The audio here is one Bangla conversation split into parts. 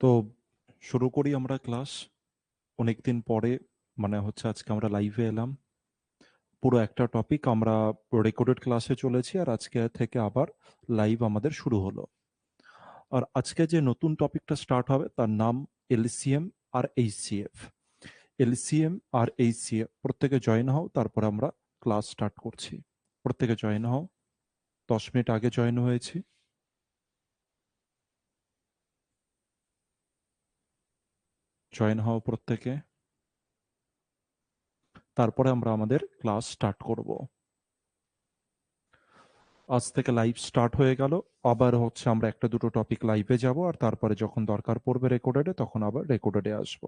তো শুরু করি আমরা ক্লাস। অনেকদিন পরে আজকে আমরা লাইভে এলাম। পুরো একটা টপিক আমরা রেকর্ডেড ক্লাসে চলেছি, আর আজকে থেকে আবার লাইভ আমাদের শুরু হলো। আর আজকে যে নতুন টপিকটা স্টার্ট হবে তার নাম এলসিএম আর এইচসিএফ। এলসিএম আর এইচসিএফ, প্রত্যেকে জয়েন হও, তারপর আমরা ক্লাস স্টার্ট করছি। প্রত্যেকে জয়েন হও। 10 মিনিট আগে জয়েন হয়েছি। জয়েন হও প্রত্যেকে, তারপরে আমরা আমাদের ক্লাস স্টার্ট করব। আজ থেকে লাইভ স্টার্ট হয়ে গেল। আবার আমরা একটা দুটো টপিক লাইভে যাব, আর তারপরে যখন দরকার পড়বে রেকর্ডেডে তখন আবার রেকর্ডেডে আসব।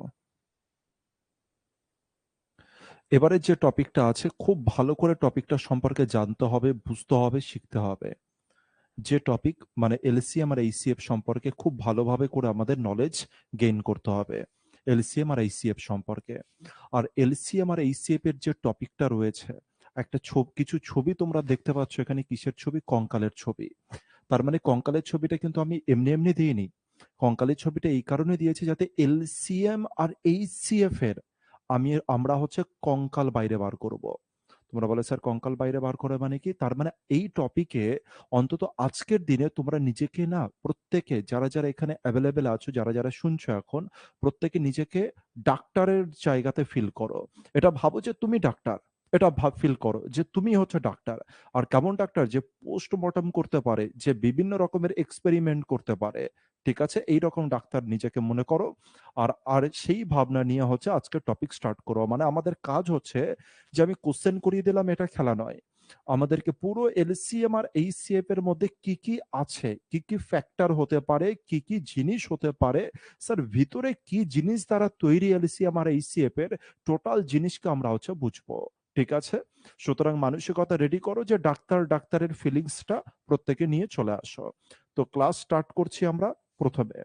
এবারে যে টপিকটা আছে, খুব ভালো করে টপিকটা সম্পর্কে জানতে হবে, বুঝতে হবে, শিখতে হবে। যে টপিক এলসিএম আর এইচসিএফ সম্পর্কে খুব ভালোভাবে করে আমাদের নলেজ গেইন করতে হবে এলসিএম আর এইচসিএফ সম্পর্কে। আর এলসিএম আর এইচসিএফ এর যে টপিকটা রয়েছে, একটা কিছু ছবি তোমরা দেখতে পাচ্ছ এখানে। কিসের ছবি? কঙ্কালের ছবি। তার মানে কঙ্কালের ছবিটা কিন্তু আমি এমনি এমনি দিইনি। কঙ্কালের ছবিটা এই কারণে দিয়েছি যাতে এলসিএম আর এইচসিএফ এর আমরা কঙ্কাল বাইরে বার করব। তোমরা বলে স্যার কঙ্কাল বাইরে বার করে মানে কি? তার মানে এই টপিকে অন্তত আজকের দিনে তোমরা নিজেকে না, প্রত্যেকে যারা যারা এখানে অ্যাভেলেবেল আছো, যারা যারা শুনছো এখন, প্রত্যেকে নিজেকে ডাক্তারের জায়গাতে ফিল করো। এটা ভাবো যে তুমি ডাক্তার। এটা ফিল করো যে তুমি ডাক্তার। আর কেমন ডাক্তার? যে পোস্টমর্টম করতে পারে, যে বিভিন্ন রকমের এক্সপেরিমেন্ট করতে পারে। ঠিক আছে, এই রকম ডাক্তার নিজেকে মনে করো। আর আর সেই ভাবনা নিয়ে আজকে টপিক স্টার্ট করো। মানে আমাদের কাজ হচ্ছে যে আমি কোশ্চেন করিয়ে দিলাম, এটা খেলা নয়। আমাদেরকে পুরো এলসিএম আর এইচসিএফ এর মধ্যে কি কি আছে, কি কি ফ্যাক্টর হতে পারে, কি কি জিনিস হতে পারে, স্যার ভিতরে কি জিনিস দ্বারা তৈরি এলসিএম আর এইচসিএফ এর, টোটাল জিনিসকে আমরা বুঝবো। ঠিক আছে? সুতরাং মানসিকতা রেডি করো যে ডাক্তারের ফিলিংসটা প্রত্যেকে নিয়ে চলে আসো। তো ক্লাস স্টার্ট করছি আমরা প্রথমে।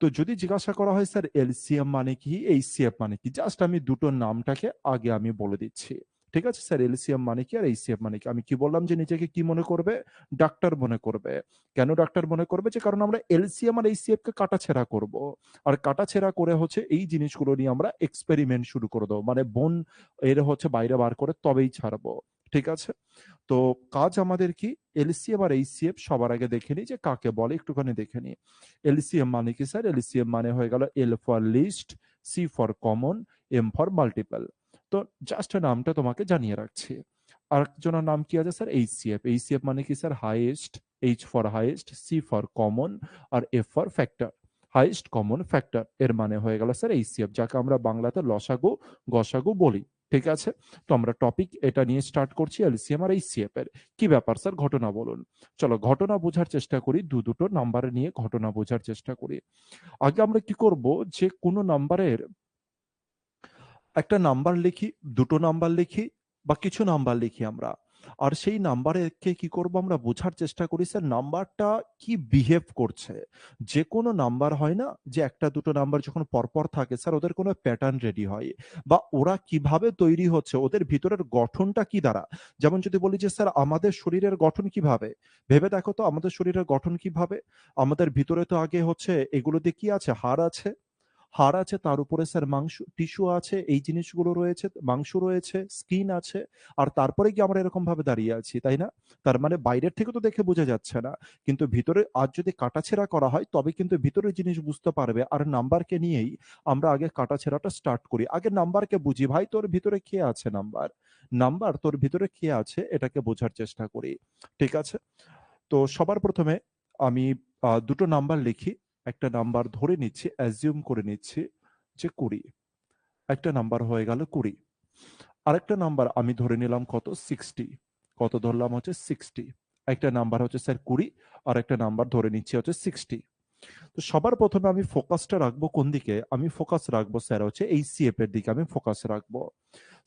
তো যদি জিজ্ঞাসা করা হয় স্যার এলসিএম মানে কি, এইচসিএফ মানে কি, জাস্ট আমি দুটো নামটাকে আগে আমি বলে দিচ্ছি। ঠিক আছে স্যার, এলসিএম মানে কি আর এইচসিএফ মানে কি? আমি কি বললাম যে নিজেকে কি মনে করবে? ডাক্তার মনে করবে। কেন ডাক্তার মনে করবে? যে কারণ আমরা এলসিএম আর এইচসিএফ কে কাটাছেড়া করব। আর কাটাছেড়া করে এই জিনিসগুলো নিয়ে আমরা এক্সপেরিমেন্ট শুরু করে দেবো, মানে বোন এর বাইরে বার করে তবেই ছাড়বো। ঠিক আছে? তো কাজ আমাদের কি? এলসিএম আর এইচসিএফ সবার আগে দেখে নিই যে কাকে বলে, একটুখানি দেখে নিই। এলসিএম মানে কি স্যার? এলসিএম মানে হয়ে গেল L for least, C for common, M for multiple. তো জাস্ট নামটা তোমাকে জানিয়ে রাখছি। আরেকজনের নাম কি আছে স্যার? এইচসিএফ। এইচসিএফ মানে কি sir? Highest. H for highest, C for common, আর F for factor. Highest common factor এর মানে হয়ে গেল স্যার এইচসিএফ, যাকে আমরা বাংলাতে লসাগু গসাগু বলি। ঠিক আছে? তো আমরা টপিক এটা নিয়ে স্টার্ট করছি, এলসিএম আর এইচসিএফ এর। কি ব্যাপার স্যার? ঘটনা বলুন। চলো ঘটনা বোঝার চেষ্টা করি, দুটো নাম্বার নিয়ে ঘটনা বোঝার চেষ্টা করি। আগে আমরা কি করব, যে কোনো নাম্বারের একটা নাম্বার লিখি, দুটো নাম্বার লিখি, বা কিছু নাম্বার লিখি আমরা। আর সেই নাম্বারকে কি করব, আমরা বোঝার চেষ্টা করি স্যার নাম্বারটা কি বিহেভ করছে। যে কোনো নাম্বার হয় না যে একটা দুটো নাম্বার যখন পরপর থাকে স্যার, ওদের কোনো প্যাটার্ন রেডি হয়, বা ওরা কিভাবে তৈরি হচ্ছে, ওদের ভিতরের গঠনটা কি দ্বারা। যেমন যদি বলি যে স্যার আমাদের শরীরের গঠন কিভাবে, ভেবে দেখো তো আমাদের শরীরের গঠন কিভাবে। আমাদের ভিতরে তো আগে এগুলোতে কি আছে? হাড় আছে। হাড় আছে, তার উপরে স্যার মাংস টিস্যু আছে, এই জিনিসগুলো রয়েছে, মাংস রয়েছে, স্কিন আছে। আর তারপরে কি আমরা এরকম ভাবে দাঁড়িয়ে আছি, তাই না? তার মানে বাইরের থেকে তো দেখে বোঝা যাচ্ছে না, কিন্তু ভিতরে আজ যদি কাটাছেড়া করা হয় তবে কিন্তু ভিতরের জিনিস বুঝতে পারবে। আর নাম্বারকে নিয়েই আমরা আগে কাটাছেড়াটা স্টার্ট করি। আগে নাম্বারকে বুঝি, ভাই তোর ভিতরে কে আছে, নাম্বার নাম্বার তোর ভিতরে কে আছে, এটাকে বোঝার চেষ্টা করি। ঠিক আছে? তো সবার প্রথমে আমি দুটো নাম্বার লিখি। একটা নাম্বার ধরে নিচ্ছি, অ্যাজিউম করে নিচ্ছি যে 20। একটা নাম্বার হয়ে গেল 20। আরেকটা নাম্বার আমি ধরে নিলাম কত? 60। কত ধরলাম? 60। একটা নাম্বার স্যার 20, আর একটা নাম্বার ধরে নিচ্ছি 60। তো সবার প্রথমে আমি ফোকাসটা রাখবো কোন দিকে? আমি ফোকাস রাখবো স্যার এইচসিএফ এর দিকে আমি ফোকাস রাখবো।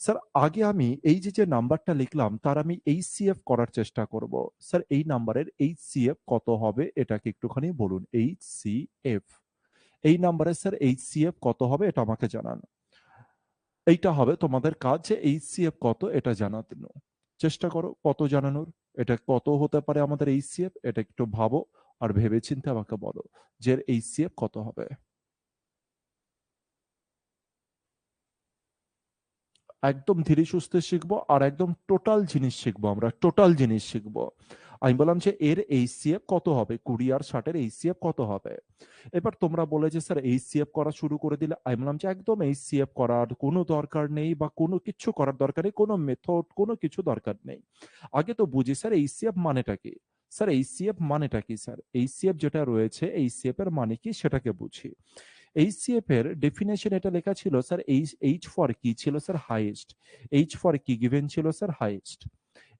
স্যার আগে আমি এই যে নাম্বারটা লিখলাম তার আমি এইচসিএফ করার চেষ্টা করব। স্যার এই নাম্বারের এইচসিএফ কত হবে এটাকে একটুখানি বলুন। এইচসিএফ, এই নাম্বারের স্যার এইচসিএফ কত হবে এটা আমাকে জানান। এইটা হবে তোমাদের কাজ, যে এইচসিএফ কত এটা জানানো। চেষ্টা করো কত জানানোর। এটা কত হতে পারে আমাদের এইচসিএফ, এটা একটু ভাবো, আর ভেবেচিন্তে আমাকে বলো যে এইচসিএফ কত হবে। একদম ধীরে সুস্থে শিখবো আর একদম টোটাল জিনিস শিখবো, আমরা টোটাল জিনিস শিখবো। আমি বললাম যে এর এইচসিএফ কত হবে, 20 আর 60 এর এইচসিএফ কত হবে। এবার তোমরা বলে যে স্যার এইচসিএফ করা শুরু করে দিলে, আমি বললাম যে একদম এইচসিএফ করার কোনো দরকার নেই বা কোনো কিছু করার দরকার নেই, কোনো মেথড কোনো কিছু দরকার নেই। আগে তো বুঝি স্যার এইচসিএফ মানেটা কি। স্যার এইচসিএফ মানেটা কি, স্যার এইচসিএফ যেটা রয়েছে এইচসিএফ এর মানে কি সেটাকে বুঝি। এইচসিএফ এর ডেফিনেশন এটা লেখা ছিল স্যার, এইচ ফর কি ছিল স্যার, হাইয়েস্ট। এইচ ফর কি গিভেন ছিল sir, highest.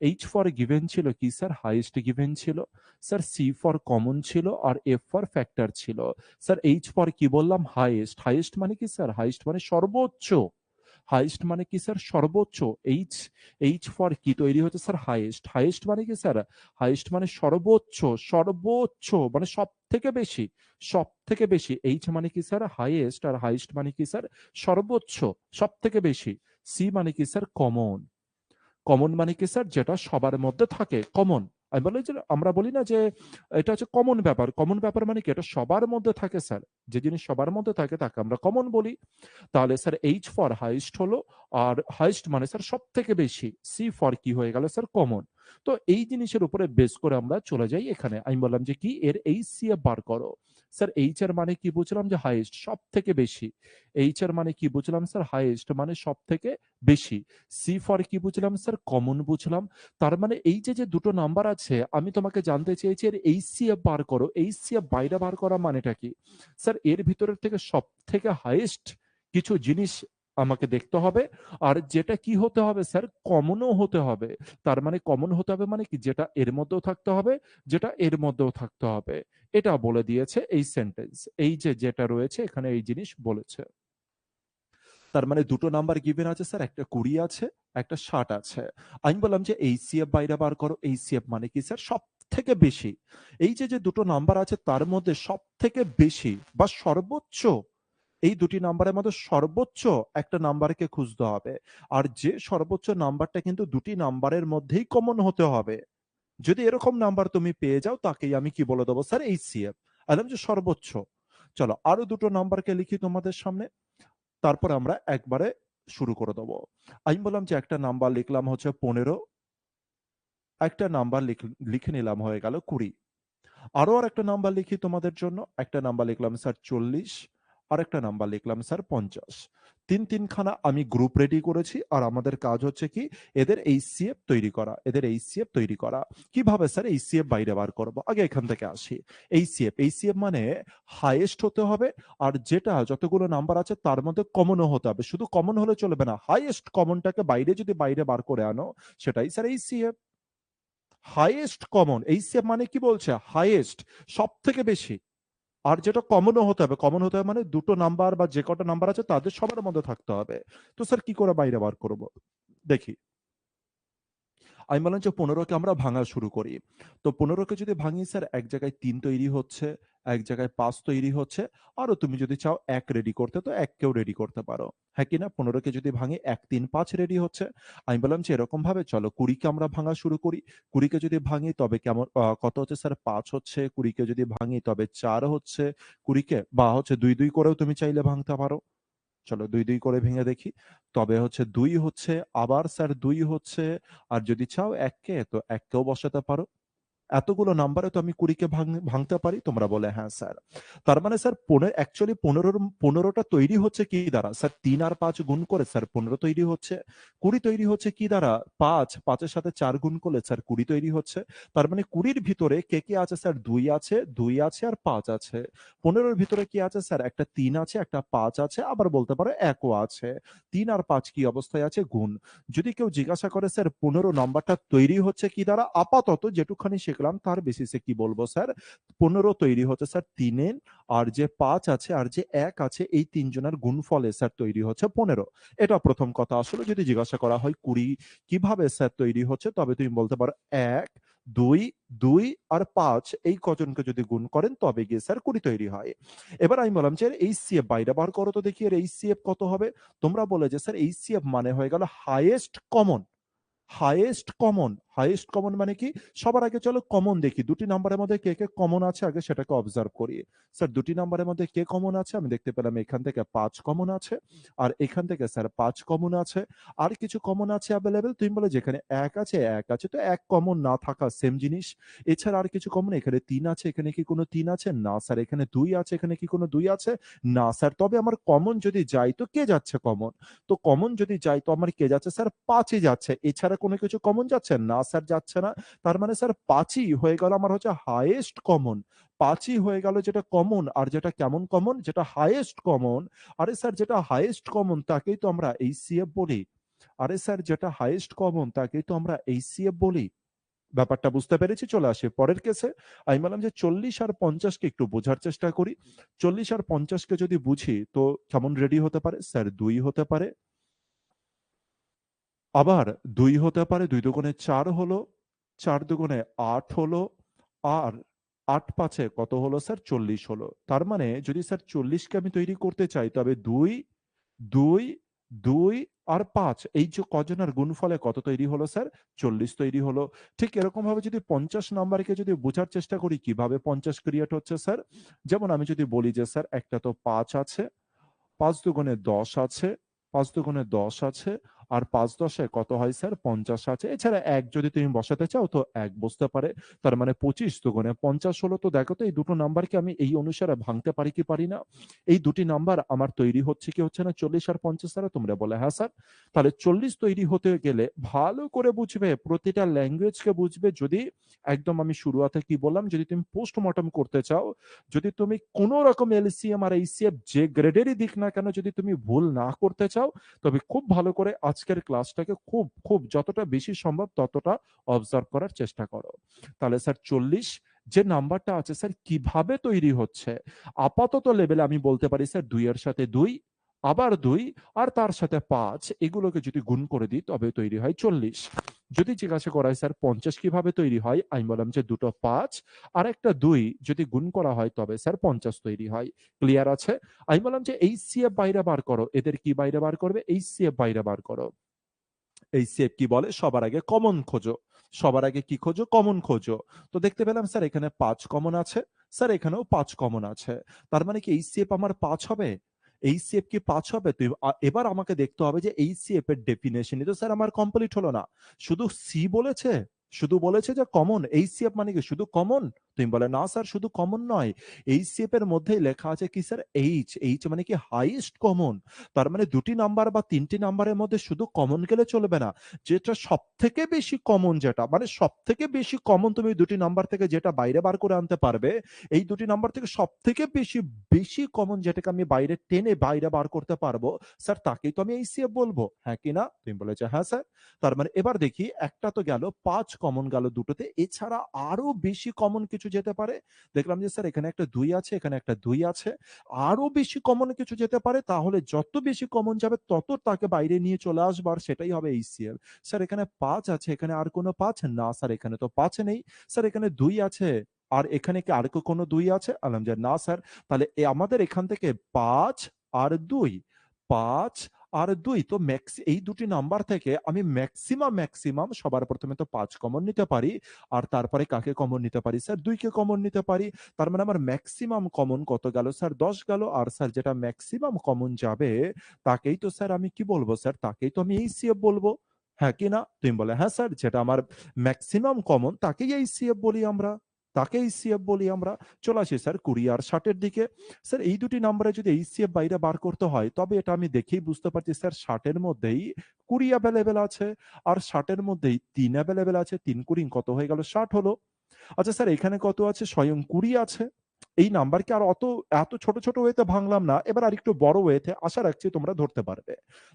H for given ছিল কি স্যার, হাইয়েস্ট গিভেন ছিল। স্যার সি ফর কমন ছিল আর এফ ফর ফ্যাক্টর ছিল। স্যার এইচ ফর কি বললাম, হাইয়েস্ট। হাইয়েস্ট মানে কি স্যার, হাইয়েস্ট মানে সর্বোচ্চ। হাইয়েস্ট মানে কি স্যার, সর্বোচ্চ। এইচ, এইচ ফর কি তৈরি হচ্ছে স্যার, হাইয়েস্ট। হাইয়েস্ট মানে কি স্যার, হাইয়েস্ট মানে সর্বোচ্চ। সর্বোচ্চ মানে সব থেকে বেশি, সব থেকে বেশি। এইচ মানে কি স্যার, হাইয়েস্ট, আর হাইয়েস্ট মানে কি স্যার, সর্বোচ্চ, সব থেকে বেশি। সি মানে কি স্যার, কমন। কমন মানে কি স্যার, যেটা সবার মধ্যে থাকে, কমন। আমি বলি যে, আমরা বলি না যে এটা হচ্ছে কমন ব্যাপার। কমন ব্যাপার মানে কি, এটা সবার মধ্যে থাকে স্যার। যে জিনিস সবার মধ্যে থাকে তাকে আমরা কমন বলি। তাহলে স্যার এইচ ফর হাইস্ট হলো, আর হাইস্ট মানে স্যার সব থেকে বেশি। সি ফর কি হয়ে গেল স্যার, কমন। তো এই জিনিসের উপরে বেস করে আমরা চলে যাই এখানে। আমি বললাম যে কি, এর এইচ সি এফ বার করো। স্যার এইচ এর মানে কি বুঝলাম, যে হাইস্ট, সব থেকে বেশি। এইচ এর মানে কি বুঝলাম স্যার, হাইস্ট মানে সব থেকে বেশি। সি ফর কি বুঝলাম স্যার, কমন বুঝলাম। তার মানে এই যে যে দুটো নাম্বার আছে, আমি তোমাকে জানতে চেয়েছি এর এইচ সি এফ বার করো। এইচ সি এফ বাইরে বার করা মানেটা কি। স্যার এর ভিতরের থেকে সব থেকে হাইস্ট কিছু জিনিস আমাকে দেখতে হবে, আর যেটা কি হতে হবে স্যার, কমনও হতে হবে। তার মানে কমন হতে হবে মানে কি, যেটা এর মধ্যেও থাকতে হবে, যেটা এর মধ্যেও থাকতে হবে। এটা বলে দিয়েছে এই সেন্টেন্স। এই যে যেটা রয়েছে এখানে এই জিনিস বলেছে। তার মানে দুটো নাম্বার গিভেন আছে স্যার, একটা 20 আছে, একটা 60 আছে। আমি বললাম যে এইচসিএফ বাইরে বার করো। এইচসিএফ মানে কি স্যার, সব থেকে বেশি। এই যে যে দুটো নাম্বার আছে তার মধ্যে সব থেকে বেশি বা সর্বোচ্চ, এই দুটি নাম্বারের মধ্যে সর্বোচ্চ একটা নাম্বারকে খুঁজতে হবে। আর যে সর্বোচ্চ নাম্বারটা কিন্তু দুটি নাম্বারের মধ্যেই কমন হতে হবে। যদি এরকম নাম্বার তুমি পেয়ে যাও, তাকেই আমি কি বলে দেবো স্যার, এইচসিএফ। আলাম যে সর্বোচ্চ। চলো আরো দুটো নাম্বারকে লিখি তোমাদের সামনে, তারপর আমরা একবারে শুরু করে দেবো। আমি বললাম যে একটা নাম্বার লিখলাম হচ্ছে 15, একটা নাম্বার লিখে নিলাম হয়ে গেল 20। আরো আর একটা নাম্বার লিখি তোমাদের জন্য, একটা নাম্বার লিখলাম স্যার 40, আর একটা নাম্বার লিখলাম স্যার 50। তিনখানা আমি গ্রুপ রেডি করেছি, আর আমাদের কাজ হচ্ছে কি, এদের এইচসিএফ তৈরি করা, এদের এইচসিএফ তৈরি করা। কিভাবে স্যার এইচসিএফ বাইরে বার করব, আগে এখান থেকে আসি। এইচসিএফ, এইচসিএফ মানে হাইয়েস্ট হতে হবে, আর যেটা যতগুলো নাম্বার আছে তার মধ্যে কমনও হতে হবে। শুধু কমন হলে চলবে না, হাইয়েস্ট কমনটাকে বাইরে যদি বাইরে বার করে আনো, সেটাই sir HCF. Highest common, HCF মানে কি বলছে, হাইয়েস্ট, সব থেকে বেশি। আর যেটা কমনও হতে হবে, কমন হতে হবে মানে দুটো নাম্বার বা যে কটা নাম্বার আছে তাদের সবার মধ্যে থাকতে হবে। তো স্যার কি করে বাইরে বার করব, দেখি। আমি বললাম যে 15কে আমরা ভাঙা শুরু করি। তো 15কে যদি ভাঙি স্যার, এক জায়গায় 3 তৈরি হচ্ছে, এক জায়গায় 5 তৈরি হচ্ছে। আরো তুমি যদি চাও 1 রেডি করতে, তো 1 কেও রেডি করতে পারো। হ্যাঁ কি না? 15কে যদি ভাঙি 1 3 5 রেডি হচ্ছে। আমি বললাম যে এরকম ভাবে চলো 20কে আমরা ভাঙা শুরু করি। 20কে যদি ভাঙি তবে কেমন, কত হচ্ছে স্যার, 5 হচ্ছে। 20কে যদি ভাঙি তবে 4 হচ্ছে। 20কে বা হচ্ছে 2 2 করেও তুমি চাইলে ভাঙতে পারো। চলো 2 2 করে ভেঙে দেখি। তবে হচ্ছে 2 হচ্ছে, আবার স্যার 2 হচ্ছে। আর যদি চাও 1 কে, তো 1 কেও বসাতে পারো। এতগুলো নাম্বারে তো আমি 20 কে ভাঙতে পারি। তোমরা বলে হ্যাঁ স্যার। তার মানে স্যার অ্যাকচুয়ালি 15টা তৈরি হচ্ছে কি দ্বারা স্যার, 3 আর 5 গুণ করে স্যার 15 তৈরি হচ্ছে। 20 তৈরি হচ্ছে কি দ্বারা, 5 এর সাথে 4 গুণ করলে স্যার 20 তৈরি হচ্ছে। তার মানে 20 এর ভিতরে কে কে আছে স্যার, 2 আছে, 2 আছে আর 5 আছে। 15 এর ভিতরে কি আছে স্যার, একটা 3 আছে, একটা 5 আছে, আবার বলতে পারো 1 ও আছে। 3 আর 5 কি অবস্থায় আছে, গুণ। যদি কেউ জিজ্ঞাসা করে স্যার 15 নাম্বারটা তৈরি হচ্ছে কি দ্বারা, আপাতত যেটুখানি শিখলাম তার বেসিসে কি বলবো স্যার, 15 তৈরি হচ্ছে স্যার 3 এর, আর যে 5 আছে আর যে 1 আছে, এই তিনজনের গুণফলে স্যার তৈরি হচ্ছে 15। এটা প্রথম কথা। আসলে যদি জিজ্ঞাসা করা হয় 20 কিভাবে স্যার তৈরি হচ্ছে, তবে তুমি বলতে পারো 1 2 2 আর 5, এই কজনকে যদি গুণ করেন তবে গিয়ে স্যার 20 তৈরি হয়। এবার আমি বললাম যে এইচসিএফ বাইরে বার করো তো দেখি, এর এইচসিএফ কত হবে। তোমরা বলে যে স্যার এইচসিএফ মানে হয়ে গেল highest common. Highest common, highest common মানে কি? সবার আগে চলো কমন দেখি। ২ টি নাম্বারের মধ্যে কে, কে কমন আছে আগে সেটাকে অবজার্ভ করি। স্যার ২ টি নাম্বারের মধ্যে কে কমন আছে? আমি দেখতে পেলাম এখান থেকে ৫ কমন আছে। আর এখান থেকে স্যার ৫ কমন আছে। আর কিছু কমন আছে এভেইলেবল? তুমি বলে যেখানে ১ আছে, ১ আছে। তো ১ কমন না থাকা সেম জিনিস। এছাড়া আর কিছু কমন? এখানে ৩ আছে, এখানে কি কোনো ৩ আছে? না স্যার। এখানে ২ আছে, এখানে কি কোনো ২ আছে? না স্যার। তবে আমার কমন যদি যাই তো কে যাচ্ছে কমন? তো কমন যদি যাই তো আমার কে যাচ্ছে? স্যার ৫ ই যাচ্ছে। এছাড়া কোনো কিছু কমন যাচ্ছে? না স্যার যাচ্ছে না। তার মানে স্যার ৫ ই হয়ে গেল আমার হচ্ছে হাইয়েস্ট কমন। ৫ ই হয়ে গেল যেটা কমন আর যেটা কেমন কমন? যেটা হাইয়েস্ট কমন। আরে স্যার যেটা হাইয়েস্ট কমন তাকেই তো আমরা এইচসিএফ বলি। আরে স্যার যেটা হাইয়েস্ট কমন তাকেই তো আমরা এইচসিএফ বলি। ব্যাপারটা বুঝতে পেরেছি, চলে আসি পরের কেসে। আমি বললাম যে ৪০ আর ৫০ কে একটু বোঝার চেষ্টা করি। ৪০ আর ৫০ কে যদি বুঝি তো কেমন রেডি হতে পারে? স্যার ২ হতে পারে। আবার ২ হতে পারে, ২ দুগুণে ৪ হলো, ৪ দুগুণে ৮ হলো, আর ৮ পাঁচে কত হলো স্যার? ৪০ হলো। তার মানে যদি স্যার ৪০ কে আমি তৈরি করতে চাই তবে ২, ২, ২ আর ৫ এই যে কজনের গুণফলে কত তৈরি হলো স্যার? ৪০ তৈরি হলো। ঠিক এরকমভাবে যদি ৫০ নাম্বারকে যদি বোঝার চেষ্টা করি কিভাবে ৫০ ক্রিয়েট হচ্ছে স্যার? যেমন আমি যদি বলি যে স্যার একটা তো ৫ আছে, ৫ দুগুণে ১০ আছে, ৫ দুগুণে ১০ আছে, আর ৫ ১০ কত হয় স্যার? ৫০ আছে। এছাড়া ১ যদি তুমি বসাতে চাও তো ১ বসতে পারে। তার মানে ২৫ দুগুণে ৫০ হলো। তো দেখো তো এই দুটো নাম্বারকে আমি এই অনুসারে ভাঙতে পারি কি পারি না? এই দুটি নাম্বার আমার তৈরি হচ্ছে কি হচ্ছে না ৪০ আর ৫০ দ্বারা? তোমরা বলে হ্যাঁ স্যার। তাহলে ৪০ তৈরি হতে গেলে ভালো করে বুঝবে, প্রতিটা ল্যাঙ্গুয়েজকে বুঝবে। যদি একদম আমি শুরুয়াতে কি বললাম, যদি তুমি পোস্টমর্টম করতে চাও, যদি তুমি কোন রকম এলসিএম আর এইচসিএফ যে গ্রেডেরই দিক না কেন যদি তুমি ভুল না করতে চাও, তবে খুব ভালো করে আজকের ক্লাসটাকে খুব যতটা বেশি সম্ভব ততটা অবজার্ভ করার চেষ্টা করো। তাহলে স্যার ৪০ যে নাম্বারটা আছে স্যার কিভাবে তৈরি হচ্ছে? আপাতত লেভেলে আমি বলতে পারি স্যার ২ এর সাথে ২, আবার ২ আর তার সাথে ৫ এগুলোকে যদি গুণ করে দিই তবে তৈরি হয় ৪০। যদি জিজ্ঞাসা করা হয় স্যার ৫০ কিভাবে তৈরি হয়? আমি বললাম যে দুটো ৫ আর একটা ২ যদি গুণ করা হয় তবে স্যার ৫০ তৈরি হয়। ক্লিয়ার আছে? আমি বললাম যে এইচসিএফ বাইরে বার করো। এদের কি বাইরে বার করবে? এইচসিএফ বাইরে বার করো। এইচসিএফ কি বলে? সবার আগে কমন খোঁজো। সবার আগে কি খোঁজো? কমন খোঁজো। তো দেখতে পেলাম স্যার এখানে ৫ কমন আছে। স্যার এখানেও ৫ কমন আছে। তার মানে কি এইচসিএফ আমার ৫ হবে? এইচসিএফ কি ৫ হবে? তো এবার আমাকে দেখতে হবে যে এইচসিএফ এর ডেফিনিশনই তো স্যার আমার কমপ্লিট হলো না। শুধু সি বলেছে, শুধু বলেছে যে কমন। এইচসিএফ মানে কি শুধু কমন? তুমি বলে না স্যার শুধু কমন নয়। এইচসিএফ এর মধ্যেই লেখা আছে কি স্যার? এইচ। এইচ মানে কি হাইয়েস্ট কমন। তার মানে ২ টি নাম্বার বা ৩ টি নাম্বারের মধ্যে শুধু কমন গেলে চলবে না। যেটা সবথেকে বেশি কমন যেটা, মানে সবথেকে বেশি কমন তুমি ২ টি নাম্বার থেকে যেটা বাইরে বার করে আনতে পারবে, এই ২ টি নাম্বার থেকে সবথেকে বেশি কমন যেটাকে আমি বাইরে টেনে বাইরে বার করতে পারবো, স্যার তাকেই তো আমি এইচসিএফ বলবো। হ্যাঁ কি না? তুমি বলেছো হ্যাঁ স্যার। তার মানে এবার দেখি একটা তো গেল, ৫ কমন গেল দুটোতে। এছাড়া আরো বেশি কমন কিছু যেতে পারে। দেখলাম যে স্যার এখানে একটা ২ আছে, এখানে একটা ২ আছে। আরো বেশি কমন কিছু যেতে পারে, তাহলে যত বেশি কমন যাবে তত তাকে বাইরে নিয়ে চলে আসবো আর সেটাই হবে এইচসিএল। স্যার এখানে ৫ আছে, এখানে আর কোনো ৫? না স্যার এখানে তো ৫ নেই। স্যার এখানে ২ আছে। আর এখানে কি আর কোনো ২ আছে? বললাম যে না স্যার। তাহলে আমাদের এখান থেকে ৫ আর ২, ৫ আর ২ তো এই দুটি নাম্বার থেকে আমি ম্যাক্সিমাম সবার প্রথমে তো ৫ কমন নিতে পারি। আর তারপরে কাকে কমন নিতে পারি? স্যার ২ কে কমন নিতে পারি। তার মানে আমার ম্যাক্সিমাম কমন কত গেল স্যার? ১০ গেল। আর স্যার যেটা ম্যাক্সিমাম কমন যাবে তাকেই তো স্যার আমি কি বলবো স্যার? তাকেই তো আমি এইচসিএফ বলবো। হ্যাঁ কি না? তুমি বলে হ্যাঁ স্যার, যেটা আমার ম্যাক্সিমাম কমন তাকেই এইচসিএফ বলি আমরা। তাকে এইচসিএফ বলি আমরা। চলে আসি স্যার ২০ আর ৬০ এর দিকে। স্যার এই দুটি নাম্বারে যদি এইচসিএফ বাইরে বার করতে হয় তবে এটা আমি দেখেই বুঝতে পারছি স্যার ৬০ এর মধ্যেই ২০ এভেইলেবল আছে। আর ৬০ এর মধ্যেই ৩ এভেইলেবল আছে। ৩ ২০ কত হয়ে গেল? ৬০ হলো। আচ্ছা স্যার এখানে কত আছে? স্বয়ং ২০ আছে। এই নাম্বারকে আর এত ছোট ওয়েতে ভাঙলাম না। এবার আরেকটু বড় ওয়েতে আশা রাখছি তোমরা ধরতে পারবে।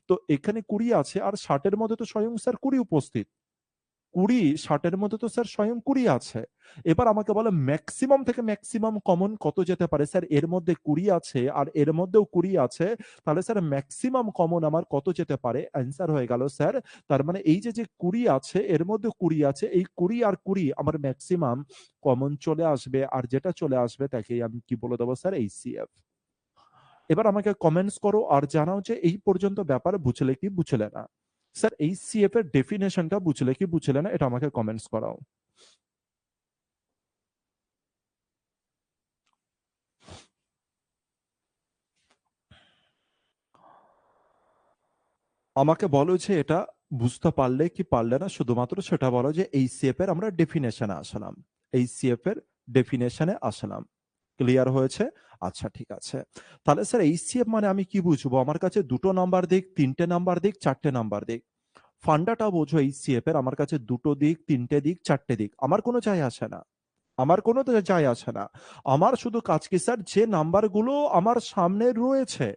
তো এখানে ২০ আছে আর ৬০ এর মধ্যে তো স্বয়ং স্যার ২০ উপস্থিত। ২০ ৬০ এর মধ্যে তো স্যার স্বয়ং ২০ আছে। এবার আমাকে বলো ম্যাক্সিমাম থেকে ম্যাক্সিমাম কমন কত যেতে পারে? স্যার এর মধ্যে ২০ আছে আর এর মধ্যেও ২০ আছে। তাহলে স্যার ম্যাক্সিমাম কমন আমার কত যেতে পারে? অ্যান্সার হয়ে গেল স্যার, তার মানে এই যে ২০ আছে এর মধ্যে ২০ আছে। এই ২০ আর ২০ আমার ম্যাক্সিমাম কমন চলে আসবে। আর যেটা চলে আসবে তাকেই আমি কি বলে দেবো স্যার? এইচসিএফ। এবার আমাকে কমেন্টস করো আর জানাও যে এই পর্যন্ত ব্যাপার বুঝলে কি বুঝলে না। স্যার এইচসিএফ এর ডেফিনেশনটা বুঝলে কি বুঝলে না এটা আমাকে কমেন্টস করাও। আমাকে বলো যে এটা বুঝতে পারলে কি পারলে না, শুধুমাত্র সেটা বলো যে এইচসিএফ এর আমরা ডেফিনেশনে আসলাম, এইচসিএফ এর ডেফিনেশনে আসলাম। ক্লিয়ার হয়েছে? আচ্ছা ঠিক আছে। তাহলে স্যার এইচসিএফ মানে আমি কি বুঝবো? আমার কাছে দুটো নাম্বার দিক, তিনটে নাম্বার দিক, চারটে নাম্বার দিক, ফান্ডাটা বোঝো এইচসিএফ এর। আমার কাছে দুটো দিক, তিনটে দিক, চারটে দিক, আমার কোনো যায় আসে না, আমার কোনো তো যায় আসে না। আমার শুধু কাজ কি স্যার, যে নাম্বারগুলো আমার সামনে রয়েছে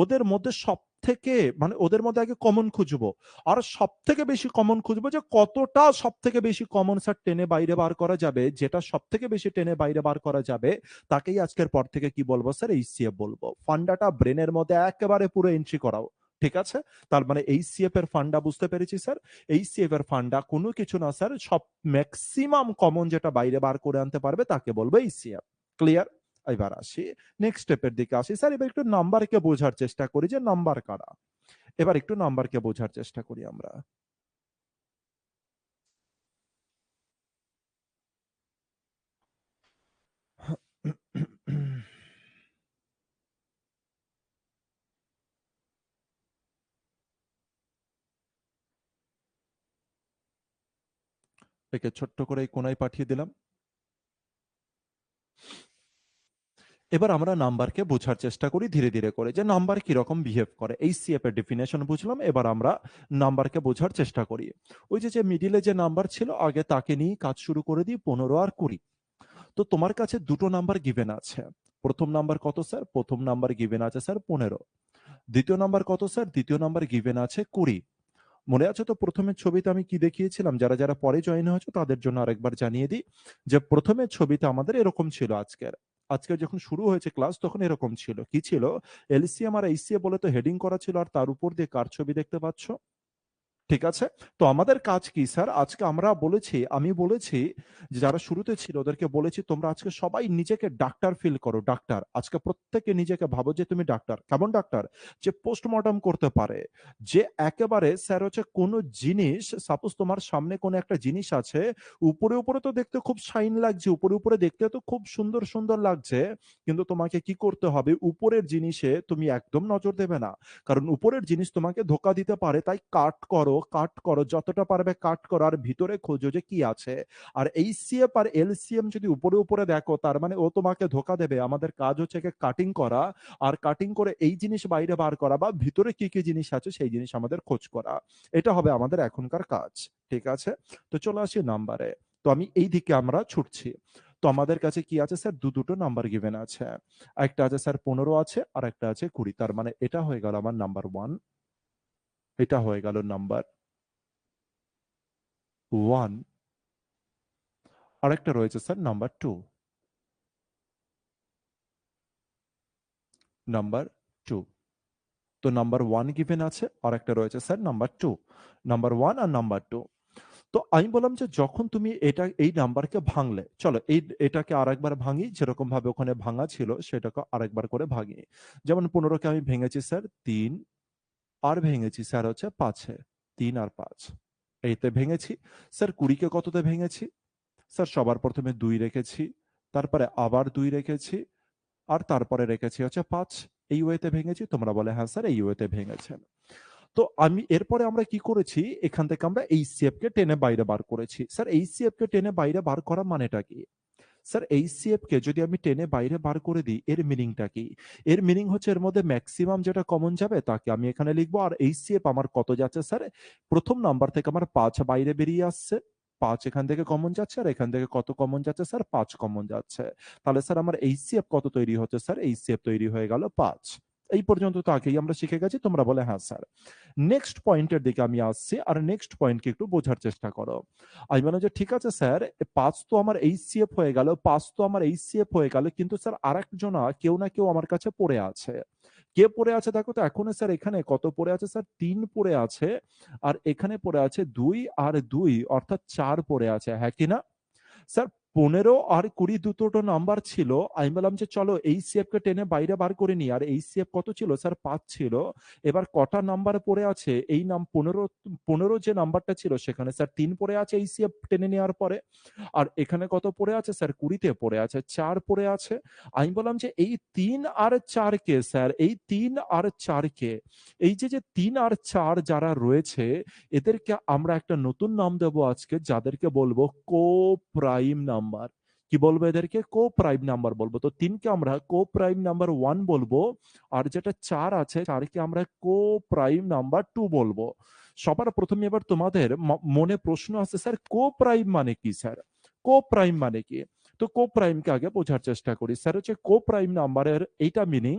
ওদের মধ্যে সব থেকে মানে ওদের মধ্যে আগে কমন খুঁজবো, আর সব থেকে বেশি কমন খুঁজবো যে কতটা সব থেকে বেশি কমন স্যার টেনে বাইরে বার করা যাবে, যেটা সব থেকে বেশি টেনে বাইরে বার করা যাবে তাকেই আজকের পর থেকে কি বলবো স্যার, এইচসিএফ বলবো। ফান্ডাটা ব্রেনের মধ্যে একেবারে পুরো এন্ট্রি করাও, ঠিক আছে? তার মানে এইচসিএফ এর ফান্ডা বুঝতে পেরেছি স্যার। এইচসিএফ এর ফান্ডা কোনো কিছু না স্যার, সব ম্যাক্সিমাম কমন যেটা বাইরে বার করে আনতে পারবে তাকে বলবো এইচসিএফ। ক্লিয়ার? এবার আসি নেক্সট স্টেপের দিকে আসি স্যার। এবার একটু নাম্বারকে বোঝার চেষ্টা করি যে নাম্বার কারা। এবার একটু নাম্বারকে বোঝার চেষ্টা করি আমরা। একে ছোট্ট করে এই কোনায় পাঠিয়ে দিলাম। এবার আমরা নাম্বারকে বোঝার চেষ্টা করি ধীরে ধীরে করে যে নাম্বার কিরকম বিহেভ করে। এইচসিএফ এর ডেফিনেশন বুঝলাম, এবার আমরা নাম্বারকে বোঝার চেষ্টা করি। ওই যে যে মিডিলে যে নাম্বার ছিল আগে তাকে নিয়ে কাজ শুরু করে দিই, 15 আর 20। তো তোমার কাছে দুটো নাম্বার গিভেন আছে। প্রথম নাম্বার কত স্যার? প্রথম নাম্বার গিভেন আছে স্যার 15। দ্বিতীয় নাম্বার কত স্যার? দ্বিতীয় নাম্বার গিভেন আছে 20। মনে আছে তো প্রথমের ছবিতে আমি কি দেখিয়েছিলাম? যারা যারা পরে জয়েন হয়েছে তাদের জন্য আরেকবার জানিয়ে দিই যে প্রথমের ছবিতে আমাদের এরকম ছিল। আজকের আজকে যখন শুরু হয়েছে ক্লাস তখন এরকম ছিল। কি ছিল? এলসিএম আর এইচসিএফ বলে তো হেডিং করা ছিল, আর তার উপর দিয়ে কার ছবি দেখতে পাচ্ছ? ঠিক আছে? তো আমাদের কাজ কি স্যার? আজকে আমরা বলেছি, আমি বলেছি যে যারা শুরুতে ছিল ওদেরকে বলেছি তোমরা আজকে সবাই নিজেকে ডাক্তার ফিল করো, ডাক্তার। আজকে প্রত্যেকে নিজেকে ভাবো যে তুমি ডাক্তার। কেমন ডাক্তার? যে পোস্টমর্টম করতে পারে। যে একেবারে স্যার হচ্ছে কোন জিনিস, সাপোজ তোমার সামনে কোন একটা জিনিস আছে, উপরে উপরে তো দেখতে খুব শাইন লাগছে, উপরে উপরে দেখতে তো খুব সুন্দর সুন্দর লাগছে, কিন্তু তোমাকে কি করতে হবে? উপরের জিনিসে তুমি একদম নজর দেবে না, কারণ উপরের জিনিস তোমাকে ধোকা দিতে পারে। তাই কাট করো, কাট করো, যতটা পারবে কাট করো, আর ভিতরে খোঁজো যে কি আছে। আর এইচসিএফ আর এলসিএম যদি উপরে উপরে দেখো তার মানে ও তোমাকে ধোকা দেবে। আমাদের কাজ হচ্ছে কাটিং করা, আর কাটিং করে এই জিনিস বাইরে বার করা বা ভিতরে কি কি জিনিস আছে সেই জিনিস আমাদের খোঁজ করা। এটা হবে আমাদের এখনকার কাজ। ঠিক আছে? তো চলে আসি নাম্বারে। তো আমি এই দিকে আমরা ছুটছি। তো আমাদের কাছে কি আছে স্যার? দুটো নাম্বার গিভেন আছে। একটা আছে স্যার 15 আছে, আর একটা আছে 20। তার মানে এটা হয়ে গেল আমার নাম্বার 1, এটা হয়ে গেল নাম্বার 1, আরেকটা রয়েছে স্যার নাম্বার 2, নাম্বার 2। তো নাম্বার 1 গিভেন আছে, আর একটা রয়েছে স্যার নাম্বার 2, নাম্বার 1 আর নাম্বার 2। তো আমি বললাম যে যখন তুমি এটা এই নাম্বারকে ভাঙলে, চলো এটাকে আরেকবার ভাঙি, যেরকম ভাবে ওখানে ভাঙা ছিল সেটাকে আরেকবার করে ভাঙি। যেমন 15 কে আমি ভেঙেছি স্যার 3, আর ভেঙেছি স্যার হচ্ছে 5-এ, 3 আর 5 এইতে ভেঙেছি। স্যার 20 কে কততে ভেঙেছি? স্যার সবার প্রথমে 2 রেখেছি, তারপরে আবার 2 রেখেছি, আর তারপরে রেখেছি হচ্ছে 5। এই ওয়েতে ভেঙেছি। তোমরা বলে হ্যাঁ স্যার এই ওয়েতে ভেঙেছেন। তো আমি এরপরে আমরা কি করেছি, এখান থেকে আমরা এইচসিএফ কে টেনে বাইরে বার করেছি। স্যার এইচসিএফ কে টেনে বাইরে বার করা মানেটা কি? স্যার এইচসিএফ কে যদি আমি টেনে বাইরে বার করে দিই এর মিনিংটা কি? এর মিনিং হচ্ছে এর মধ্যে ম্যাক্সিমাম যেটা কমন যাবে তাকে আমি এখানে লিখবো। আর এইচসিএফ আমার কত যাচ্ছে স্যার? প্রথম নাম্বার থেকে আমার 5 বাইরে বেরিয়ে আসছে, 5 এখান থেকে কমন যাচ্ছে, আর এখান থেকে কত কমন যাচ্ছে স্যার? 5 কমন যাচ্ছে। তাহলে স্যার আমার এইচসিএফ কত তৈরি হচ্ছে স্যার? এইচসিএফ তৈরি হয়ে গেল 5। এই পর্যন্ত তো আগেই আমরা শিখে গেছি। তোমরা বলে হ্যাঁ স্যার। নেক্সট পয়েন্টের দিকে আমি আসছি, আর নেক্সট পয়েন্টকে একটু বোঝার চেষ্টা করো। আমি বললাম যে ঠিক আছে স্যার, 5 তো আমার এইচসিএফ হয়ে গেল, 5 তো আমার এইচসিএফ হয়ে গেল, কিন্তু স্যার আরেকজনা কেউ না কেউ আমার কাছে পড়ে আছে। কে পড়ে আছে দেখো তো? এখন স্যার এখানে কত পড়ে আছে স্যার? 3 পড়ে আছে, আর এখানে পড়ে আছে 2 আর 2 অর্থাৎ 4 পড়ে আছে, হ্যাঁ কি না? স্যার 15 আর 20 দুটো নাম্বার ছিল। আমি বললাম যে চলো এইচসিএফ কে টেনে বাইরে বার করে নি। আর এইচসিএফ কত ছিল স্যার? 5 ছিল। এবার কটা নাম্বার পড়ে আছে? এই 15 যে নাম্বারটা ছিল সেখানে স্যার 3 পড়ে আছে এইচসিএফ টেনে নেওয়ার পরে। আর এখানে কত পড়ে আছে স্যার? 20 তে পড়ে আছে, 4 পড়ে আছে। আমি বললাম যে এই 3 আর 4 কে স্যার, এই 3 আর 4 কে, এই যে 3 আর 4 যারা রয়েছে এদেরকে আমরা একটা নতুন নাম দেব আজকে, যাদেরকে বলবো কো প্রাইম নাম্বার। কি বলবো এদেরকে? কো প্রাইম নাম্বার বলবো। তো 3 কে আমরা কো প্রাইম নাম্বার 1 বলবো, আর যেটা 4 আছে 4 কে আমরা কো প্রাইম নাম্বার 2 বলবো। সবার প্রথমে এবার তোমাদের মনে প্রশ্ন আছে, স্যার কো প্রাইম মানে কি স্যার? কো প্রাইম মানে কি? তো কো প্রাইমকে আগে বোঝার চেষ্টা করি। স্যার হচ্ছে কো প্রাইম নাম্বারের এইটা মিনিং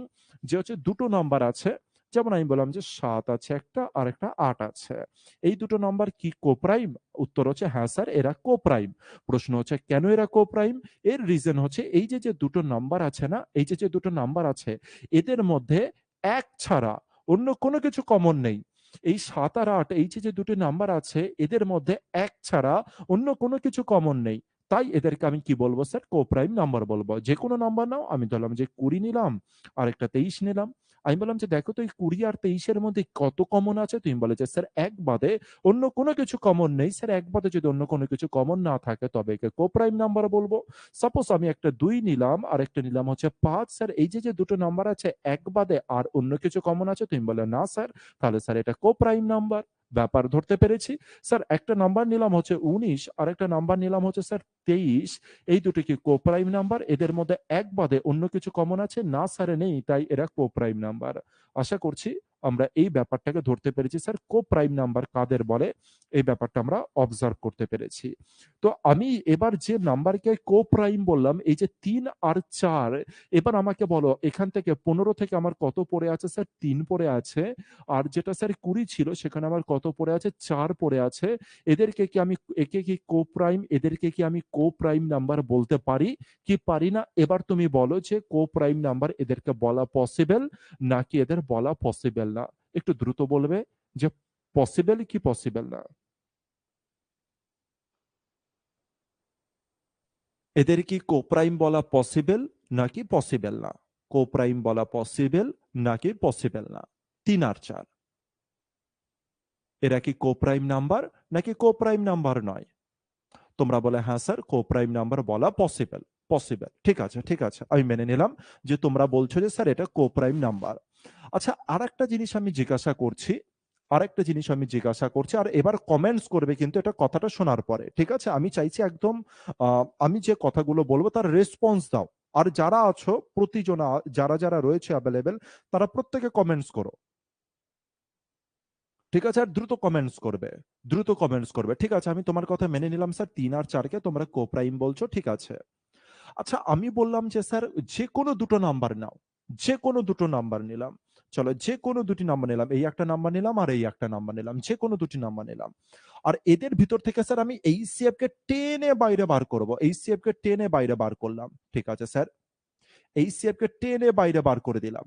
যে হচ্ছে দুটো নাম্বার আছে, যেমন আমি বললাম যে 7 আছে একটা আর একটা 8 আছে, এই দুটো নাম্বার কি কো প্রাইম? উত্তর হচ্ছে হ্যাঁ স্যার এরা কো প্রাইম। প্রশ্ন হচ্ছে কেন এরা কো প্রাইম? এর রিজন হচ্ছে এই যে দুটো নাম্বার আছে না, এই যে দুটো নাম্বার আছে এদের মধ্যে এক ছাড়া অন্য কোনো কিছু কমন নেই। এই 7 আর 8 এই যে দুটো নাম্বার আছে এদের মধ্যে এক ছাড়া অন্য কোনো কিছু কমন নেই। তাই এদেরকে আমি কি বলবো স্যার? কো প্রাইম নাম্বার বলবো। যে কোনো নাম্বার নাও, আমি ধরলাম যে 20 নিলাম আর একটা 23 নিলাম। আমি বললাম যে দেখো তো এই 20 আর 23 এর মধ্যে কত কমন আছে? তুমি বলে যে স্যার এক বাদে অন্য কোনো কিছু কমন নেই। স্যার এক বাদে যদি অন্য কোনো কিছু কমন না থাকে তবে একে কো প্রাইম নাম্বার বলবো। সাপোজ আমি একটা 2 নিলাম আর একটা নিলাম হচ্ছে 5। স্যার এই যে দুটো নাম্বার আছে এক বাদে আর অন্য কিছু কমন আছে? তুমি বলে না স্যার, তাহলে স্যার এটা কো প্রাইম নাম্বার। ব্যাপার ধরতে পেরেছি? স্যার একটা নাম্বার নিলাম হচ্ছে 19 আর একটা নাম্বার নিলাম হচ্ছে স্যার 23, এই দুটো কি কো প্রাইম নাম্বার? এদের মধ্যে এক বাদে অন্য কিছু কমন আছে? না স্যার নেই, তাই এরা কো প্রাইম নাম্বার। আশা করছি আমরা এই ব্যাপারটাকে ধরতে পেরেছি স্যার কো প্রাইম নাম্বার কাদের বলে, এই ব্যাপারটা আমরা অবজার্ভ করতে পেরেছি। তো আমি এবার যে নাম্বারকে কো প্রাইম বললাম এই যে 3 আর 4, এবার আমাকে বলো এখান থেকে 15 থেকে আমার কত পড়ে আছে স্যার? 3 পড়ে আছে। আর যেটা স্যার 20 ছিল সেখানে আমার কত পড়ে আছে? 4 পড়ে আছে। এদেরকে কি আমি একে কি কো প্রাইম, এদেরকে কি আমি কো প্রাইম নাম্বার বলতে পারি কি পারি না? এবার তুমি বলো যে কো প্রাইম নাম্বার এদেরকে বলা পসিবল নাকি এদের বলা পসিবল না? একটু দ্রুত বলবে যে পসিবল কি পসিবল না? এদের কি কো প্রাইম বলা পসিবল নাকি পসিবল না? কো প্রাইম বলা পসিবল নাকি পসিবল না? 3 আর 4 এরা কি কো প্রাইম নাম্বার নাকি কো প্রাইম নাম্বার নয়? তোমরা বলে হ্যাঁ স্যার কো প্রাইম নাম্বার বলা পসিবল। পসিবল, ঠিক আছে ঠিক আছে, আমি মেনে নিলাম যে তোমরা বলছো যে স্যার এটা কো প্রাইম নাম্বার। আচ্ছা আরেকটা জিনিস আমি জিজ্ঞাসা করছি, আরেকটা জিনিস আমি জিজ্ঞাসা করছি, আর এবার কমেন্টস করবে কিন্তু এটা কথাটা শোনার পরে, ঠিক আছে? আমি চাইছি একদম আমি যে কথাগুলো বলবো তার রেসপন্স দাও। আর যারা আছো প্রতিজনা, যারা যারা রয়েছে অ্যাভেলেবেল, তারা প্রত্যেকে কমেন্টস করো, ঠিক আছে? আর দ্রুত কমেন্টস করবে, দ্রুত কমেন্টস করবে, ঠিক আছে? আমি তোমার কথা মেনে নিলাম স্যার 3 আর 4 কে তোমরা কো প্রাইম বলছো, ঠিক আছে। আচ্ছা আমি বললাম যে স্যার যে কোনো দুটো নাম্বার নাও, যে কোনো দুটো নাম্বার নিলাম, চলো যে কোনো দুটি নাম্বার নিলাম, এই একটা নাম্বার নিলাম আর এই একটা নাম্বার নিলাম, যে কোনো দুটি নাম্বার নিলাম। আর এদের ভিতর থেকে স্যার আমি এইচসিএফ কে টেনে বাইরে বার করব, এইচসিএফ কে টেনে বাইরে বার করলাম, ঠিক আছে স্যার? এইচসিএফ কে টেনে বাইরে বার করে দিলাম।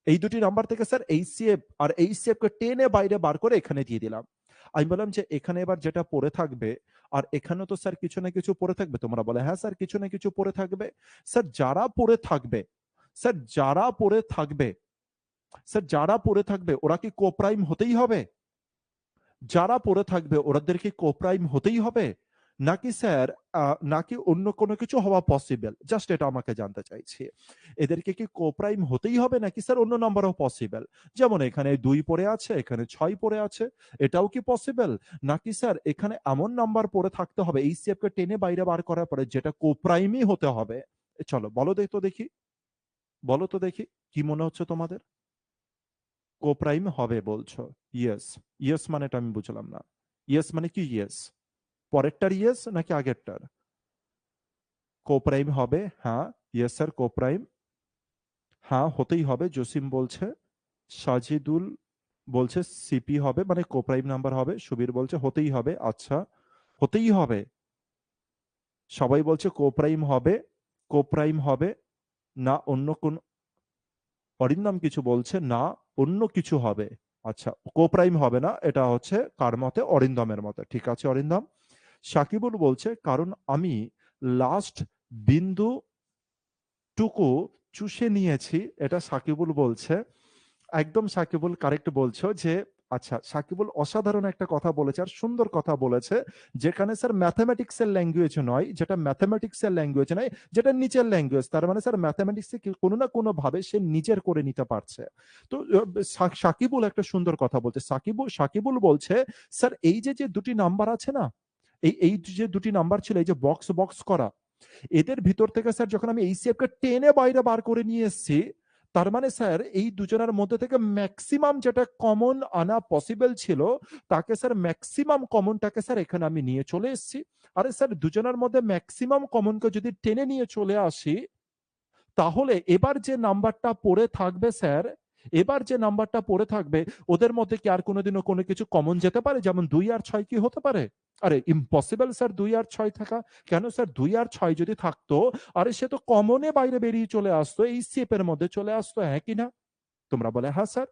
এই দুটি নাম্বার থেকে স্যার এইচসিএফ আর এইচসিএফ কে টেনে বাইরে বার করে এখানে দিয়ে দিলাম। আমি বললাম যে এখানে এবার যেটা পড়ে থাকবে, আর এখানে তো স্যার কিছু না কিছু পড়ে থাকবে। তোমরা বলে হ্যাঁ স্যার কিছু না কিছু পড়ে থাকবে। স্যার যারা পড়ে থাকবে, স্যার যারা পড়ে থাকবে, স্যার যারা পড়ে থাকবে ওরা কি কোপ্রাইম হতেই হবে? যারা পড়ে থাকবে ওরাদের কি কোপ্রাইম হতেই হবে? নাকি স্যার নাকি অন্য কোনো কিছু হওয়া পসিবল? জাস্ট এটা আমাকে জানতে চাইছি। এদেরকে কি কোপ্রাইম হতেই হবে নাকি স্যার অন্য নাম্বারও পসিবল? যেমন এখানে 2 পড়ে আছে, এখানে 6 পড়ে আছে, এটাও কি পসিবল? নাকি স্যার এখানে এমন নাম্বার পড়ে থাকতে হবে এইচসিএফ কে টেনে বাইরে বার করার পরে যেটা কোপ্রাইমই হতে হবে? চলো বলো তো দেখি, বলো তো দেখি কি মনে হচ্ছে তোমাদের? কোপ্রাইম হবে বলছো? ইয়েস। ইয়েস মানেটা আমি বুঝলাম না। ইয়েস মানে কি ইয়েস? পরেরটার ইয়েস নাকি আগেরটার? কোপ্রাইম হবে, হ্যাঁ। ইয়েস স্যার কোপ্রাইম, হ্যাঁ হতেই হবে জসিম বলছে। সাজিদুল বলছে সিপি হবে মানে কোপ্রাইম নাম্বার হবে। সুবীর বলছে হতেই হবে, আচ্ছা হতেই হবে। সবাই বলছে কোপ্রাইম হবে, কোপ্রাইম হবে না অন্য কোন। অরিন্দম কিছু বলছে না অন্য কিছু হবে। আচ্ছা কোপ্রাইম হবে না, এটা হচ্ছে কার মতে? অরিন্দমের মতে, ঠিক আছে অরিন্দম। সাকিবুল বলছে কারণ আমি লাস্ট বিন্দু টুকু চুষে নিয়েছি, এটা সাকিবুল বলছে। একদম সাকিবুল কারেক্ট বলছো যে আচ্ছা, সাকিবুল অসাধারণ একটা কথা বলেছে আর সুন্দর কথা বলেছে, যেখানে স্যার ম্যাথমেটিক্স এর ল্যাঙ্গুয়েজ নয়, যেটা ম্যাথমেটিক্স এর ল্যাঙ্গুয়েজ নয়, যেটা নিচের ল্যাঙ্গুয়েজ, তার মানে স্যার ম্যাথমেটিক্স কোনো না কোনো ভাবে সে নিজের করে নিতে পারছে। তো সাকিবুল একটা সুন্দর কথা বলছে, সাকিবুল বলছে স্যার এই যে যে দুটি নাম্বার আছে না, এই যে দুটি নাম্বার ছিল, এই যে বক্স বক্স করা, এদের ভিতর থেকে স্যার যখন আমি এই কে টেনে বাইরে বার করে নিয়ে এসেছি, তার মানে স্যার এই দুজনের মধ্যে থেকে ম্যাক্সিমাম যেটা কমন আনা পসিবল ছিল, তাকে স্যার ম্যাক্সিমাম কমনটাকে স্যার এখানে আমি নিয়ে চলে এসেছি। আরে স্যার দুজনের মধ্যে ম্যাক্সিমাম কমনকে যদি টেনে নিয়ে চলে আসি, তাহলে এবার যে নাম্বারটা পড়ে থাকবে স্যার, এবার যে নাম্বারটা পড়ে থাকবে, ওদের মধ্যে কি আর কোনোদিনও কোনো কিছু কমন যেতে পারে? যেমন 2 আর 6 কি হতে পারে? আরে ইম্পসিবল স্যার 2 আর 6 থাকা। কেন স্যার 2 আর 6 যদি থাকতো, আরে সে তো কমনে বাইরে বেরিয়ে চলে আসতো, এই শেপ এর মধ্যে চলে আসতো, হ্যাঁ কি না? তোমরা বলে হ্যাঁ স্যার।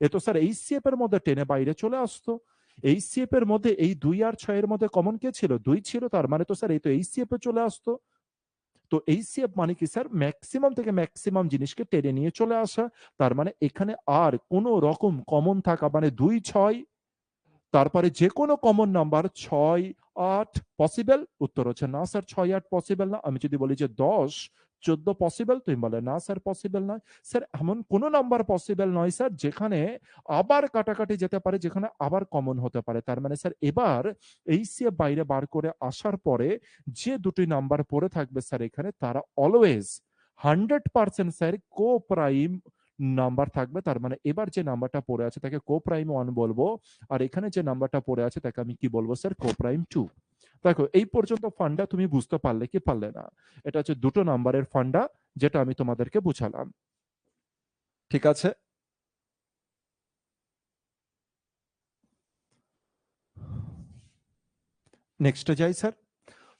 এ তো স্যার এই শেপ এর মধ্যে টেনে বাইরে চলে আসতো। এই শেপ এর মধ্যে এই 2 আর 6 এর মধ্যে কমন কে ছিল? 2 ছিল, তার মানে তো স্যার এই তো এই শেপ এ চলে আসতো। তো এইচসিএফ মানে কি স্যার? ম্যাক্সিমাম থেকে ম্যাক্সিমাম জিনিসকে টেনে নিয়ে চলে আসা। তার মানে এখানে আর কোন রকম কমন থাকা মানে ২, ৬, তারপরে যেকোনো কমন নাম্বার ৬, ৮ পসিবল? উত্তর হচ্ছে না স্যার ৬, ৮ পসিবল না। আমি যদি বলি যে ১০, ১৪ পসিবল? তুমি বলে না স্যার পসিবল নয়। স্যার এমন কোন নাম্বার পসিবল নয় স্যার যেখানে আবার কাটাকাটি যেতে পারে, যেখানে আবার কমন হতে পারে। তার মানে স্যার এবার এইচসিএফ বাইরে বার করে আসার পরে যে দুটি নাম্বার পড়ে থাকবে স্যার এখানে, তারা অলওয়েজ 100% স্যার কো-প্রাইম নাম্বার থাকবে। তার মানে এবার যে নাম্বারটা পড়ে আছে তাকে কো-প্রাইম 1 বলবো। আর এখানে যে নাম্বারটা পড়ে আছে তাকে আমি কি বলবো স্যার? কো-প্রাইম 2। দেখো এই পর্যন্ত ফান্ডা তুমি বুঝতে পারলে কি পারলে না? এটা হচ্ছে দুটো নাম্বারের ফান্ডা, যেটা আমি তোমাদেরকে বুঝালাম। ঠিক আছে? নেক্সটে যাই স্যার।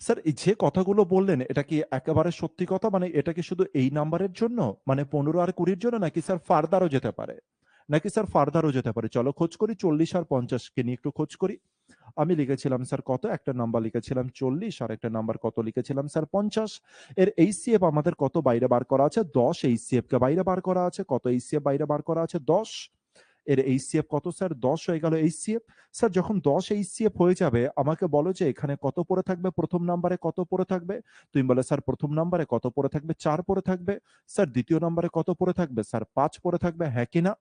স্যার এই যে কথাগুলো বললেন এটা কি একেবারে সত্যি কথা? মানে এটা কি শুধু এই নাম্বারের জন্য? মানে 15 আর 20 র জন্য, নাকি স্যার ফার্দারও যেতে পারে? নাকি স্যার ফার্দারও যেতে পারে? চলো খোঁজ করি 40 আর 50 কে নিয়ে একটু খোঁজ করি। আমি লিখেছিলাম স্যার কত? একটা নাম্বার লিখেছিলাম 40 আর একটা নাম্বার কত লিখেছিলাম স্যার 50। এর এইচসিএফ আমাদের কত বাইরে বার করা আছে? 10 এইচসিএফ কে বাইরে বার করা আছে। কত এইচসিএফ বাইরে বার করা আছে? 10। এর এইচসিএফ কত স্যার? 10 হয়ে গেল এইচসিএফ। স্যার যখন 10 এইচসিএফ হয়ে যাবে, আমাকে বলো যে এখানে কত পড়ে থাকবে? প্রথম নাম্বারে কত পড়ে থাকবে? তুমি বলে স্যার প্রথম নাম্বারে কত পড়ে থাকবে? 4 পড়ে থাকবে। স্যার দ্বিতীয় নাম্বারে কত পড়ে থাকবে? স্যার 5 পড়ে থাকবে, হ্যাঁ কিনা?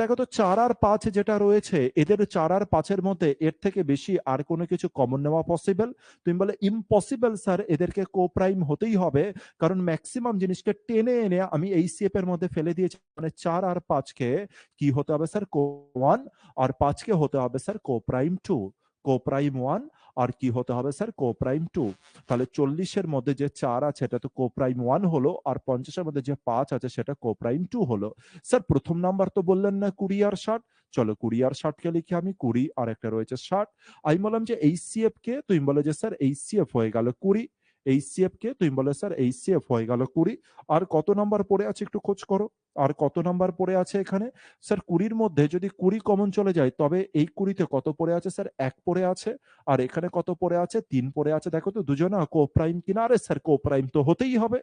দেখো তো 4 আর 5 যেটা রয়েছে, এদের 4 আর 5 এর মধ্যে এর থেকে বেশি আর কোনো কিছু কমন নেওয়া পসিবল? তুমি বলে ইম্পসিবল স্যার, এদেরকে কো-প্রাইম হতেই হবে। কারণ ম্যাক্সিমাম জিনিসকে টেনে এনে আমি এই শেপ এর মধ্যে ফেলে দিয়েছি। মানে 4 আর 5 কে কি হতে হবে স্যার? কো-1। আর 5 কে হতে হবে স্যার কো-প্রাইম 2। কো-প্রাইম 1 আর কি হতে হবে স্যার? কো-প্রাইম 2। তাহলে 40 এর মধ্যে যে 4 আছে এটা তো কো-প্রাইম 1 হলো, আর 50 এর মধ্যে যে 5 আছে সেটা কো-প্রাইম 2 হলো। স্যার প্রথম নাম্বার তো বললেন না 20 আর 60? চলো 20 আর 60 কে লিখি আমি। 20 আর একটা রয়েছে 60। আমি বললাম যে এইচসিএফ কে? তুমি বলে যে স্যার এইচসিএফ হয়ে গেল 20। এইচসিএফ কে? তুমি বলে স্যার এইচসিএফ হয়ে গেল 20। আর কত নাম্বার পড়ে আছে একটু খোঁজ করো। আর কত নাম্বার পড়ে আছে এখানে? স্যার 20 র মধ্যে যদি 20 কমন চলে যায়, তবে এই 20 তে কত পড়ে আছে স্যার? 1 পড়ে আছে। আর এখানে কত পড়ে আছে? 3 পড়ে আছে। দেখো তো দুজনা কো-প্রাইম কিনা? আরে স্যার কো-প্রাইম তো হতেই হবে।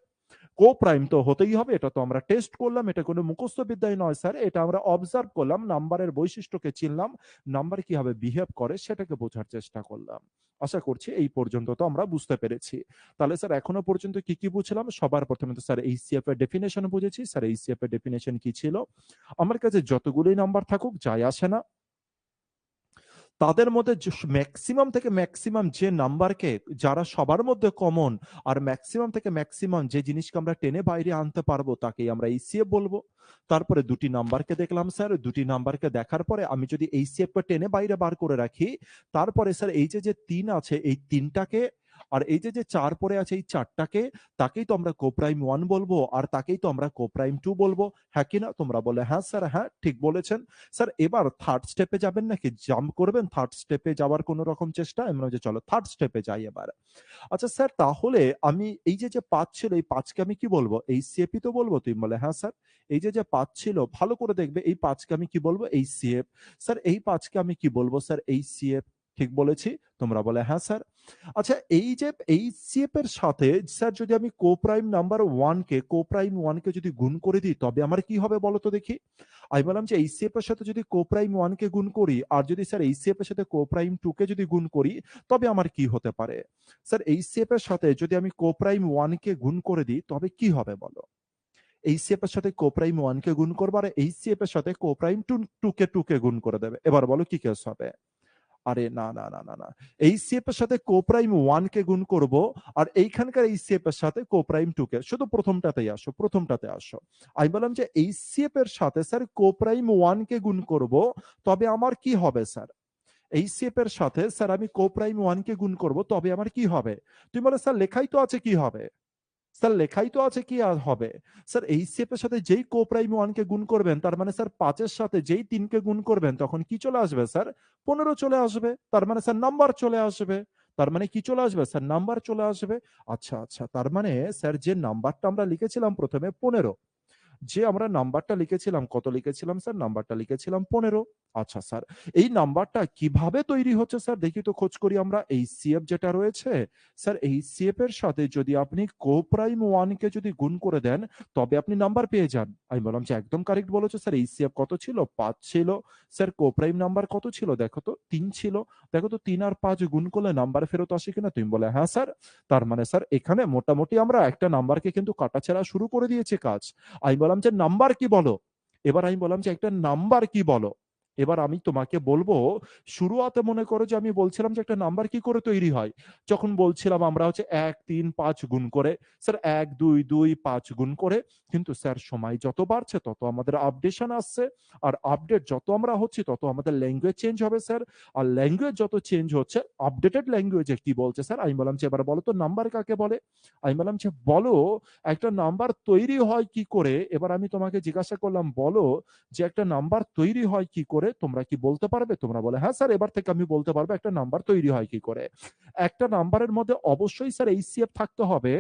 কো-প্রাইম তো হতেই হবে। এটা তো আমরা টেস্ট করলাম। এটা কোনো মুখস্থ বিদ্যাই নয় স্যার। এটা আমরা অবজার্ভ করলাম, নাম্বারের বৈশিষ্ট্যকে চিনলাম, নাম্বার কিভাবে বিহেভ করে সেটাকে বোঝার চেষ্টা করলাম। আশা করছি এই পর্যন্ত তো আমরা বুঝতে পেরেছি। তাহলে স্যার এখনো পর্যন্ত কি, কি বুঝলাম? সবার প্রথমে তো স্যার এইচসিএফ এর ডেফিনিশন বুঝেছি। স্যার এইচসিএফ এর ডেফিনিশন কি ছিল? আমার কাছে যতগুলোই নাম্বার থাকুক যায় আসে না। তাদের মধ্যে ম্যাক্সিমাম থেকে ম্যাক্সিমাম যে নাম্বারকে, যারা সবার মধ্যে কমন, আর ম্যাক্সিমাম থেকে ম্যাক্সিমাম যে জিনিসকে আমরা টেনে বাইরে আনতে পারবো তাকেই আমরা এইচসিএফ বলবো। তারপরে দুটি নাম্বারকে দেখলাম স্যার। দুটি নাম্বারকে দেখার পরে আমি যদি এইচসিএফ কে টেনে বাইরে বার করে রাখি, তারপরে স্যার এই যে যে 3 আছে এই 3টাকে, আর এই যে যে 4 পড়ে আছে এই 4টাকে, তাকেই তো আমরা কো-প্রাইম 1 বলবো, আর তাকেই তো আমরা কো-প্রাইম 2 বলবো, হ্যাঁ কিনা? তোমরা বলে হ্যাঁ স্যার, হ্যাঁ ঠিক বলেছেন। স্যার এবার থার্ড স্টেপে যাবেন নাকি? জাম্প করবেন থার্ড স্টেপে যাওয়ার কোন রকম চেষ্টা? আমি বললাম যে চলো থার্ড স্টেপে যাই এবার। আচ্ছা স্যার তাহলে আমি এই যে ৫ ছিল, এই ৫ কে আমি কি বলবো? এইচসিএফ ই তো বলবো? তুমি বলে হ্যাঁ স্যার। এই যে ৫ ছিল ভালো করে দেখবে, এই ৫ কে আমি কি বলবো? এইচসিএফ। স্যার এই ৫ কে আমি কি বলবো স্যার? এইচসিএফ। ঠিক বলেছি? তোমরা বলে হ্যাঁ স্যার। আচ্ছা, এই যে এইচসিএফ এর সাথে স্যার যদি আমি কোপ্রাইম নাম্বার 1 কে কোপ্রাইম 1 কে যদি গুণ করে দিই তবে আমার কি হবে বলো তো দেখি? আমি বললাম যে এইচসিএফ এর সাথে যদি কোপ্রাইম 1 কে গুণ করি আর যদি স্যার এইচসিএফ এর সাথে কোপ্রাইম 2 কে যদি গুণ করি তবে আমার কি হতে পারে? স্যার এইচসিএফ এর সাথে যদি আমি কোপ্রাইম 1 কে গুণ করে দিই তবে কি হবে বলো? এইচসিএফ এর সাথে কোপ্রাইম 1 কে গুণ করবো আর এইচসিএফ এর সাথে কোপ্রাইম 2 কে গুণ করে দেবে। এবার বলো কি কেস হবে? আরে না, না, না, না, না। এইচসিএফ এর সাথে কোপ্রাইম 1 কে গুণ করব আর এইখানকার এইচসিএফ এর সাথে কোপ্রাইম 2 কে। শুধু প্রথমটাতেই আসো, প্রথমটাতে আসো। আমি বললাম যে এইচসিএফ এর সাথে স্যার কোপ্রাইম 1 কে গুণ করব, তবে আমার কি হবে স্যার? এইচসিএফ এর সাথে স্যার আমি কোপ্রাইম 1 কে গুণ করব, তবে আমার কি হবে? তুমি বলে স্যার লেখাই তো আছে কি হবে? স্যার লেখাই তো আছে কি আর হবে? স্যার এইচসিএফ এর সাথে যেই কোপ্রাইম 1 কে গুণ করবেন তার মানে স্যার 5 এর সাথে যেই 3 কে গুণ করবেন তখন কি চলে আসবে স্যার? 15 চলে আসবে। তার মানে স্যার নাম্বার চলে আসবে। তার মানে কি চলে আসবে স্যার? নাম্বার চলে আসবে। আচ্ছা, আচ্ছা। তার মানে স্যার যে নাম্বারটা আমরা লিখেছিলাম ১ম এ 15, যে আমরা নাম্বারটা লিখেছিলাম, কত লিখেছিলাম স্যার? নাম্বারটা লিখেছিলাম 15। আচ্ছা স্যার, এই নাম্বারটা কিভাবে তৈরি হচ্ছে স্যার দেখি তো খোঁজ করি আমরা। এইচসিএফ যেটা রয়েছে, স্যার এইচসিএফ এর সাথে যদি আপনি কোপ্রাইম 1 কে যদি গুণ করে দেন, তবে আপনি নাম্বার পেয়ে যান। আমি বললাম যে একদম কারেক্ট বলেছো স্যার। এইচসিএফ কত ছিল? 5 ছিল। স্যার কোপ্রাইম নাম্বার কত ছিল? দেখো তো 3 ছিল। দেখো তো 3 আর 5 গুণ করলে নাম্বার ফেরত আসে কিনা? তুমি বলে হ্যাঁ স্যার। তার মানে স্যার এখানে মোটামুটি আমরা একটা নাম্বারকে কিন্তু কাটাছেঁড়া শুরু করে দিয়েছি কাজ। আমি বললাম যে নাম্বার কি বলো? এবার আমি বললাম যে একটা নাম্বার কি বলো? এবার আমি তোমাকে বলবো, শুরুয়াতে মনে করো যে আমি বলছিলাম যে একটা নাম্বার কি করে তৈরি হয়? যখন বলছিলাম আমরা হচ্ছে ১, ৩, ৫ গুণ করে, স্যার ১, ২, ২, ৫ গুণ করে। কিন্তু স্যার সময় যত বাড়ছে তত আমাদের আপডেশন আসছে। আর আপডেট যত আমরা হচ্ছি তত আমাদের ল্যাঙ্গুয়েজ চেঞ্জ হবে স্যার। আর ল্যাঙ্গুয়েজ যত চেঞ্জ হচ্ছে, আপডেটেড ল্যাঙ্গুয়েজে কি বলছে স্যার? আমি বললাম যে এবার বলো তো নাম্বার কাকে বলে? আমি বললাম যে বলো একটা নাম্বার তৈরি হয় কি করে? এবার আমি তোমাকে জিজ্ঞাসা করলাম, বলো যে একটা নাম্বার তৈরি হয় কি করে? তোমরা কি বলতে পারবে? তোমরা বলে, "হ্যাঁ স্যার, এবার থেকে আমি বলতে পারবো একটা নাম্বার তৈরি হয় কি করে।" একটা নাম্বারের মধ্যে অবশ্যই স্যার এইচসিএফ থাকতে হবে।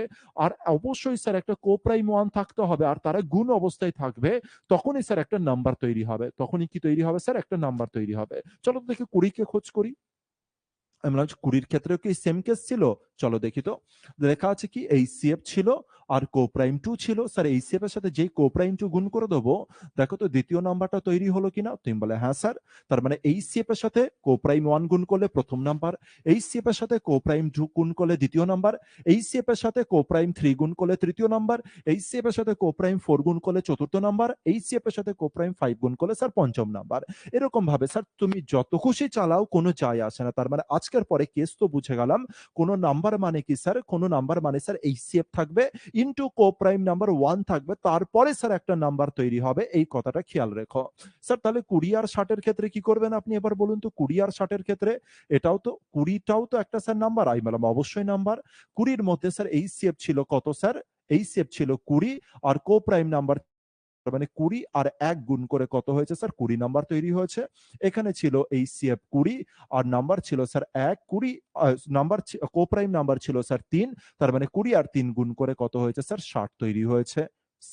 আর অবশ্যই স্যার একটা কোপ্রাইম 1 থাকতে হবে। আর তারা গুণ অবস্থায় থাকবে। তখনই স্যার একটা নাম্বার তৈরি হবে। তখনই কি তৈরি হবে স্যার? একটা নাম্বার তৈরি হবে। চলো তো দেখি ২০ কে খোঁজ করি। আমি বললাম ২০ র ক্ষেত্রেও কি সেম কেস ছিল? চলো দেখি তো। লেখা আছে কি এইচসিএফ ছিল আর কোপ্রাইম 2 ছিল। স্যার এইচসিএফ এর সাথে যেই কোপ্রাইম 2 গুণ করে দেবো, দেখো তো ২য় নাম্বারটা তৈরি হলো কিনা? তুমি বলে হ্যাঁ স্যার। তার মানে এইচসিএফ এর সাথে কোপ্রাইম 1 গুণ করলে ১ম নাম্বার, এইচসিএফ এর সাথে কোপ্রাইম 2 গুণ করলে ২য় নাম্বার, এইচসিএফ এর সাথে কোপ্রাইম 3 গুণ করলে ৩য় নাম্বার, এইচসিএফ এর সাথে কোপ্রাইম 4 গুণ করলে ৪র্থ নাম্বার, এইচসিএফ এর সাথে কোপ্রাইম 5 গুণ করলে স্যার ৫ম নাম্বার। এরকম ভাবে স্যার তুমি যত খুশি চালাও, কোনো যায় আসে না। তার মানে আজকের পরে কেস তো বুঝে গেলাম। কোন নাম্বার মানে কি স্যার? কোন নাম্বার মানে স্যার এইচসিএফ থাকবে ইনটু কোপ্রাইম নাম্বার 1 থাকবে। তারপরে স্যার একটা নাম্বার তৈরি হবে। এই কথাটা খেয়াল রেখো। স্যার তাহলে ২০ আর ৬০ এর ক্ষেত্রে কি করবেন আপনি এবার বলুন তো? ২০ আর ৬০ এর ক্ষেত্রে এটাও তো ২০ টাও তো একটা স্যার নাম্বার। আমি বললাম অবশ্যই নাম্বার। ২০ র মধ্যে স্যার এইচসিএফ ছিল কত স্যার? এইচসিএফ ছিল ২০ আর কোপ্রাইম নাম্বার তার মানে ২০ আর ১ গুণ করে কত হয়েছে স্যার? ২০ নাম্বার তৈরি হয়েছে। এখানে ছিল এইচসিএফ ২০ আর নাম্বার ছিল স্যার ১, ২০ নাম্বার কোপ্রাইম নাম্বার ছিল স্যার ৩। তার মানে ২০ আর ৩ গুণ করে কত হয়েছে স্যার? ৬০ তৈরি হয়েছে।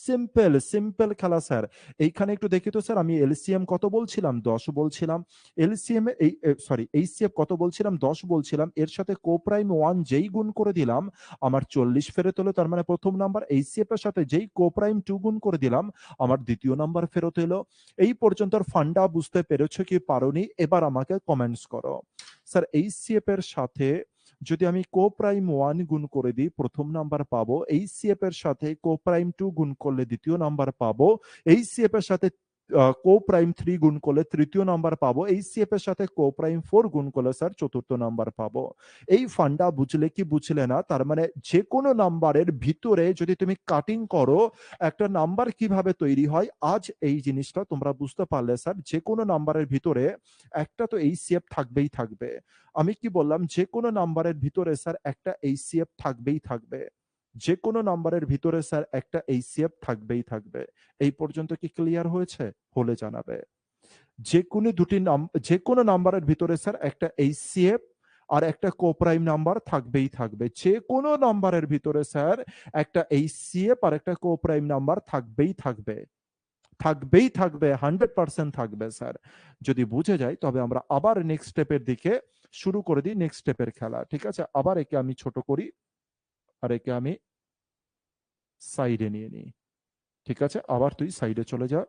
সিম্পল, সিম্পল খেলা স্যার। এইখানে একটু দেখি তো স্যার, আমি এলসিএম কত বলছিলাম? ১০ বলছিলাম। এলসিএম এই সরি এইচসিএফ কত বলছিলাম? ১০ বলছিলাম। এর সাথে কোপ্রাইম 1 যেই গুণ করে দিলাম আমার ৪০ ফেরত হলো। তার মানে ১ম নাম্বার। এইচসিএফ এর সাথে যেই কোপ্রাইম 2 গুণ করে দিলাম আমার ২য় নাম্বার ফেরত এলো। এই পর্যন্তর ফান্ডা বুঝতে পেরেছো কি পারোনি? এবার আমাকে কমেন্টস করো। স্যার এইচসিএফ এর সাথে যদি আমি কোপ্রাইম 1 গুণ করে দিই ১ম নাম্বার পাবো। এইচসিএফ এর সাথে কোপ্রাইম 2 গুণ করলে ২য় নাম্বার পাবো। এইচসিএফ এর সাথে কোপ্রাইম 3 গুণ করলে ৩য় নাম্বার পাবো। এইচসিএফ এর সাথে কোপ্রাইম 4 গুণ করলে স্যার ৪র্থ নাম্বার পাবো। এই ফান্ডা বুঝলে কি বুঝলে না? তার মানে যেকোনো নাম্বারের ভিতরে যদি তুমি কাটিং করো, একটা নাম্বার কিভাবে তৈরি হয়, আজ এই জিনিসটা তোমরা বুঝতে পারলে স্যার। যেকোনো নাম্বারের ভিতরে একটা তো এইচসিএফ থাকবেই থাকবে। আমি কি বললাম? যেকোনো নাম্বারের ভিতরে স্যার একটা এইচসিএফ থাকবেই থাকবে। যেকোনো নাম্বারের ভিতরে স্যার একটা এইচসিএফ থাকবেই থাকবে। এই পর্যন্ত কি ক্লিয়ার হয়েছে? হলে জানাবে। যেকোনো দুটি যেকোনো নাম্বারের ভিতরে স্যার একটা এইচসিএফ আর একটা কোপ্রাইম নাম্বার থাকবেই থাকবে। যেকোনো নাম্বারের ভিতরে স্যার একটা এইচসিএফ আর একটা কোপ্রাইম নাম্বার থাকবেই থাকবে। থাকবেই থাকবে, 100% থাকবে স্যার। যদি বুঝে যাই তবে আমরা আবার নেক্সট স্টেপের দিকে শুরু করে দিই নেক্সট স্টেপের খেলা। ঠিক আছে, আবার একে আমি ছোট করি, আর একে আমি সাইডে নিয়ে নিই। ঠিক আছে, আবার তুই সাইডে চলে যা,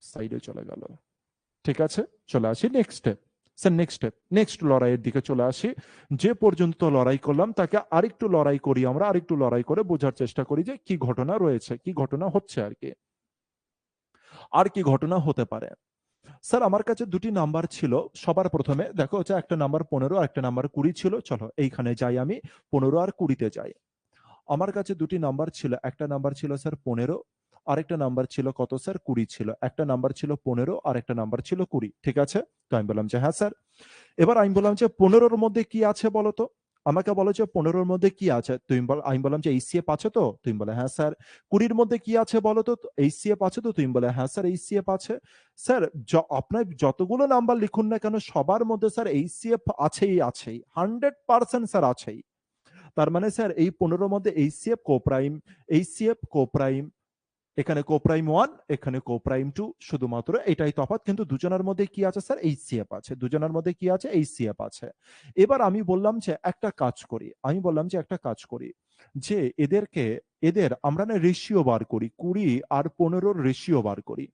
সাইডে চলে গেল। ঠিক আছে, চলে আসি next step. Sir next step, next লড়াইয়ের দিকে চলে আসি। যে পর্যন্ত লড়াই করলাম তাকে আরেকটু লড়াই করি, আমরা আরেকটু লড়াই করে বোঝার চেষ্টা করি যে কি ঘটনা রয়েছে, কি ঘটনা হচ্ছে আর কি, আর কি ঘটনা হতে পারে। স্যার আমার কাছে দুটি নাম্বার ছিল। সবার প্রথমে দেখো হচ্ছে একটা নাম্বার 15 আর একটা নাম্বার 20 ছিল। চলো এইখানে যাই, আমি 15 আর 20-তে যাই। আমার কাছে দুটি নাম্বার ছিল, একটা নাম্বার ছিল স্যার 15, আরেকটা নাম্বার ছিল কত স্যার 20 ছিল। একটা নাম্বার ছিল 15 আর একটা নাম্বার ছিল 20। ঠিক আছে, তো আমি বললাম যে হ্যাঁ স্যার। এবার আমি বললাম যে 15-র মধ্যে কি আছে বলো তো, আমাকে বলো যে 15-র মধ্যে কি আছে। তুমি বল, আমি বললাম যে এইচসিএফ আছে তো, তুমি বলে হ্যাঁ স্যার। 20-র মধ্যে কি আছে বলো তো, এইচসিএফ আছে তো, তুমি বলে হ্যাঁ স্যার এইচসিএফ আছে। স্যার আপনার যতগুলো নাম্বার লিখুন না কেন সবার মধ্যে স্যার এইচসিএফ আছেই, আছেই, 100% স্যার আছেই। তার মানে স্যার এই 15-র মধ্যে এইচসিএফ কোপ্রাইম, এইচসিএফ কোপ্রাইম, এখানে কোপ্রাইম 1, এখানে কোপ্রাইম 2, শুধুমাত্র এটাই তফাৎ, কিন্তু দুজনের মধ্যে কি আছে স্যার এইচসিএফ আছে, দুজনের মধ্যে কি আছে এইচসিএফ আছে। এবার আমি বললাম যে একটা কাজ করি, আমি বললাম যে একটা কাজ করি, যে এদেরকে, এদের আমরা না রেশিও বার করি, 20 আর 15-র রেশিও বার করি।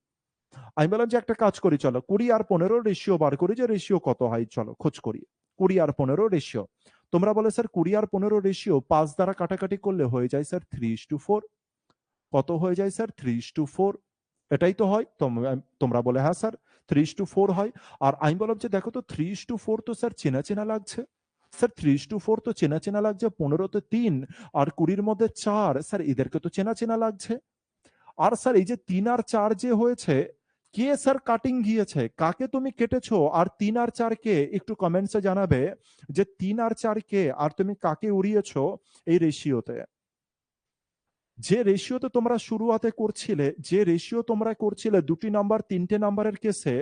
আমি বললাম যে একটা কাজ করি, চলো 20 আর 15-র রেশিও বার করি, যে রেশিও কত হয় চলো খোঁজ করি। 20 আর 15 রেশিও, তোমরা বলে স্যার 20 আর 15 রেশিও 5 দ্বারা কাটাকাটি করলে হয়ে যায় স্যার 3:4। কত হয়ে যায় স্যার 3:4, এটাই তো হয়। তোমরা বলে হ্যাঁ স্যার 3:4 হয়। আর আমি বললাম যে দেখো তো 3:4 তো স্যার চেনা চেনা লাগছে, স্যার 3:4 তো চেনা চেনা লাগছে, 15-তে 3 আর 20-র মধ্যে 4, স্যার এদেরকে তো চেনা চেনা লাগছে। আর স্যার এই যে 3 আর 4 যে হয়েছে, কে স্যার কাটিং গিয়েছে, কাকে তুমি কেটেছো, আর 3 আর 4 কে একটু কমেন্টসে জানাবে যে 3 আর 4 কে, আর তুমি কাকে উড়িয়েছো এই রেশিওতে। যে রেশিওতে তোমরা শুরুয়াতে করছিলে, যে রেশিও তোমরা করছিলে দুটি নাম্বার তিনটে নাম্বারের কেসে,